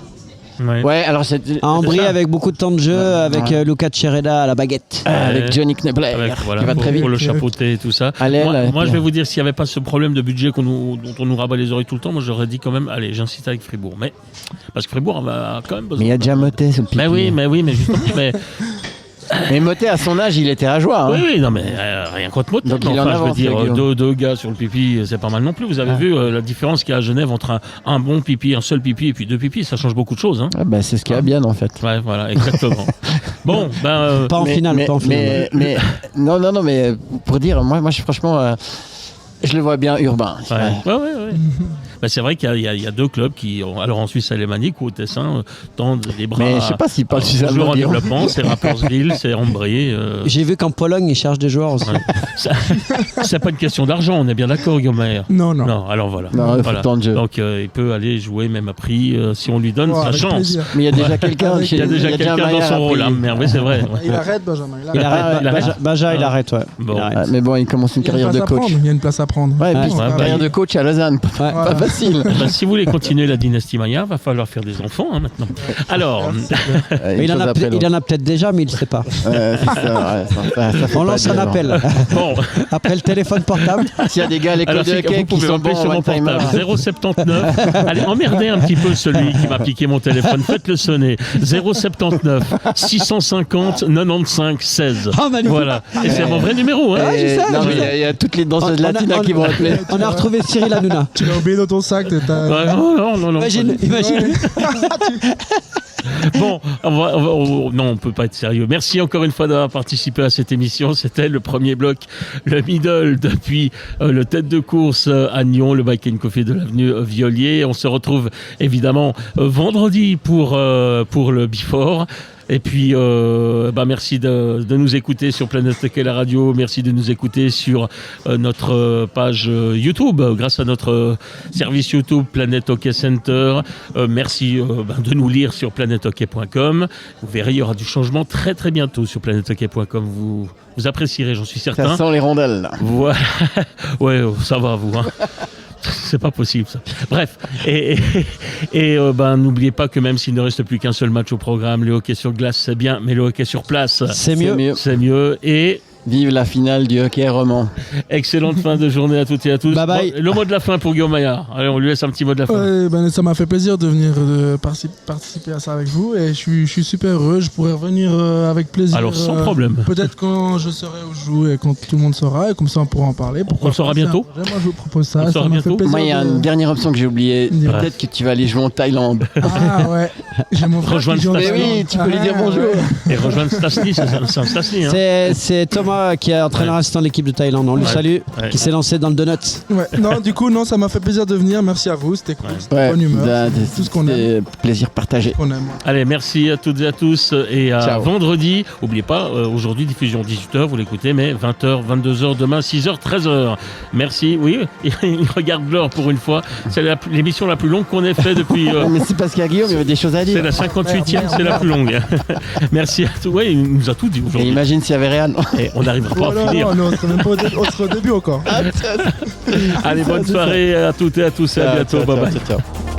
Ouais. Ouais, alors c'est À Ambry ça. avec beaucoup de temps de jeu, avec Ouais. Luca Tchereda à la baguette. avec Johnny Knebler, Avec, voilà, qui va très vite. pour le chapeauter et tout ça. Allez, moi, là, moi, je puis- vais vous dire, s'il n'y avait pas ce problème de budget dont on nous rabat les oreilles tout le temps, moi j'aurais dit quand même, allez, j'insiste avec Fribourg. Mais, parce que Fribourg a quand même besoin. Mais il y a déjà Motet sur le pipi. Mais oui, mais justement. Mais Motet, à son âge, il était à joie. Hein. Oui, non, mais rien contre Motet. Donc, Mais il en enfin, je avance, veux dire, Guillaume. deux gars sur le pipi, c'est pas mal non plus. Vous avez vu la différence qu'il y a à Genève entre un bon pipi, un seul pipi et puis 2 pipis, ça change beaucoup de choses. Hein. Ah, bah, c'est ce qu'il y a bien en fait. Ouais, voilà, exactement. Bon, ben. Pas en finale, pas en finale. Mais non, mais pour dire, moi franchement, je le vois bien urbain. Ouais. Ben, c'est vrai qu'il y a 2 clubs qui, alors en Suisse alémanique ou au Tessin, tendent les bras. Mais je sais pas s'ils parlent suffisamment joueurs en bien. développement, c'est Rapperswil, c'est Ambry. J'ai vu qu'en Pologne, ils cherchent des joueurs aussi. Ouais. C'est pas une question d'argent, on est bien d'accord, Guillaume Maher. Non. Non, alors voilà. Non, il faut Voilà. temps de jeu. Donc il peut aller jouer même à prix si on lui donne sa Avec chance. plaisir. Mais il y a déjà quelqu'un Avec- chez Il y a déjà un quelqu'un dans Maillard son à rôle. payer. Hein, mais oui, c'est vrai. Ouais. Il arrête, Benjamin. Il arrête. il arrête. Benja, il arrête, ouais. Bon. Il arrête. Ah, mais bon, il commence une Il y a une carrière de place à coach. prendre. Il y a une place à prendre. Ouais, Ouais, puis ouais, une carrière bah, de coach à Lausanne, pas facile. Ben, si vous voulez continuer la dynastie Maillard, va falloir faire des enfants hein, maintenant. Alors, Mais il en a peut-être déjà, mais il ne sait pas. C'est ça, ça fait On pas lance de un genre. appel. bon, Après le téléphone portable. S'il y a des gars à l'école alors de c'est hockey vous qui pouvez sont m'appeler bons sur en mon one-timer. portable 079. Allez, emmerdez un petit peu celui qui m'a piqué mon téléphone. Faites-le sonner 079 650 95 16. Ah, magnifique. Voilà. Et c'est mon vrai numéro. Hein. Et- je sais, non, je mais sais. il y a toutes les danseuses On a- latinas on- qui vont appeler. On a retrouvé Cyril Hanouna. Tu l'as oublié dans ton sac. Ouais, non. Imagine. Bon, non, on peut pas être sérieux. Merci encore une fois d'avoir participé à cette émission. C'était le premier bloc, le middle depuis le tête de course à Nyon, le Bike & Coffee de l'avenue Violier. On se retrouve évidemment vendredi pour le Before. Et puis, merci de nous écouter sur Planète Hockey la radio. Merci de nous écouter sur notre page YouTube, grâce à notre service YouTube Planète Hockey Center. Merci de nous lire sur planethockey.com. Vous verrez, il y aura du changement très très bientôt sur planethockey.com. Vous apprécierez, j'en suis certain. Ça sent les rondelles, là. Voilà. Ouais, ça va, vous. Hein. C'est pas possible ça. Bref, et n'oubliez pas que même s'il ne reste plus qu'un seul match au programme, le hockey sur glace c'est bien, mais le hockey sur place c'est mieux. C'est mieux. Et vive la finale du hockey roman. Excellente fin de journée à toutes et à tous. Bye bye. Le mot de la fin pour Guillaume Maillard. Allez, on lui laisse un petit mot de la fin. Ouais, ça m'a fait plaisir de venir participer à ça avec vous et je suis super heureux. Je pourrais revenir avec plaisir. Alors sans problème. Peut-être quand je serai où je joue et quand tout le monde saura, et comme ça on pourra en parler. On le saura bientôt. Moi je vous propose ça. On le saura bientôt. Moi il y a une dernière option que j'ai oubliée. Peut-être que tu vas aller jouer en Thaïlande. Ah ouais. J'ai mon frère Rejoindre qui joue en Stasny. Thaïlande. Oui, tu peux lui dire bonjour. Et rejoindre Stasny, c'est un Stasny. Hein. C'est Thomas qui est entraîneur assistant de l'équipe de Thaïlande. On lui salue, qui s'est lancé dans le donut. Ouais. Non, du coup, non, ça m'a fait plaisir de venir. Merci à vous. C'était cool. C'était bonne humeur. C'est tout ce qu'on aime. Plaisir partagé. Qu'on aime. Allez, merci à toutes et à tous et à vendredi. N'oubliez pas, aujourd'hui, diffusion 18h, vous l'écoutez, mais 20h, 22h, demain, 6h, 13h. Merci. Oui, il regarde l'heure pour une fois. C'est l'émission la plus longue qu'on ait fait depuis... mais c'est parce qu'il y a Guillaume, il y avait des choses à dire. C'est la 58e, c'est la plus longue. Merci à tous. Oui, il nous a tout dit aujourd'hui. Et imagine s'il y avait Réal. Et on n'arrivera pas à finir. Non, on serait même pas au début encore. Allez, bonne soirée à toutes et à tous et à bientôt. Bye bye. Ciao.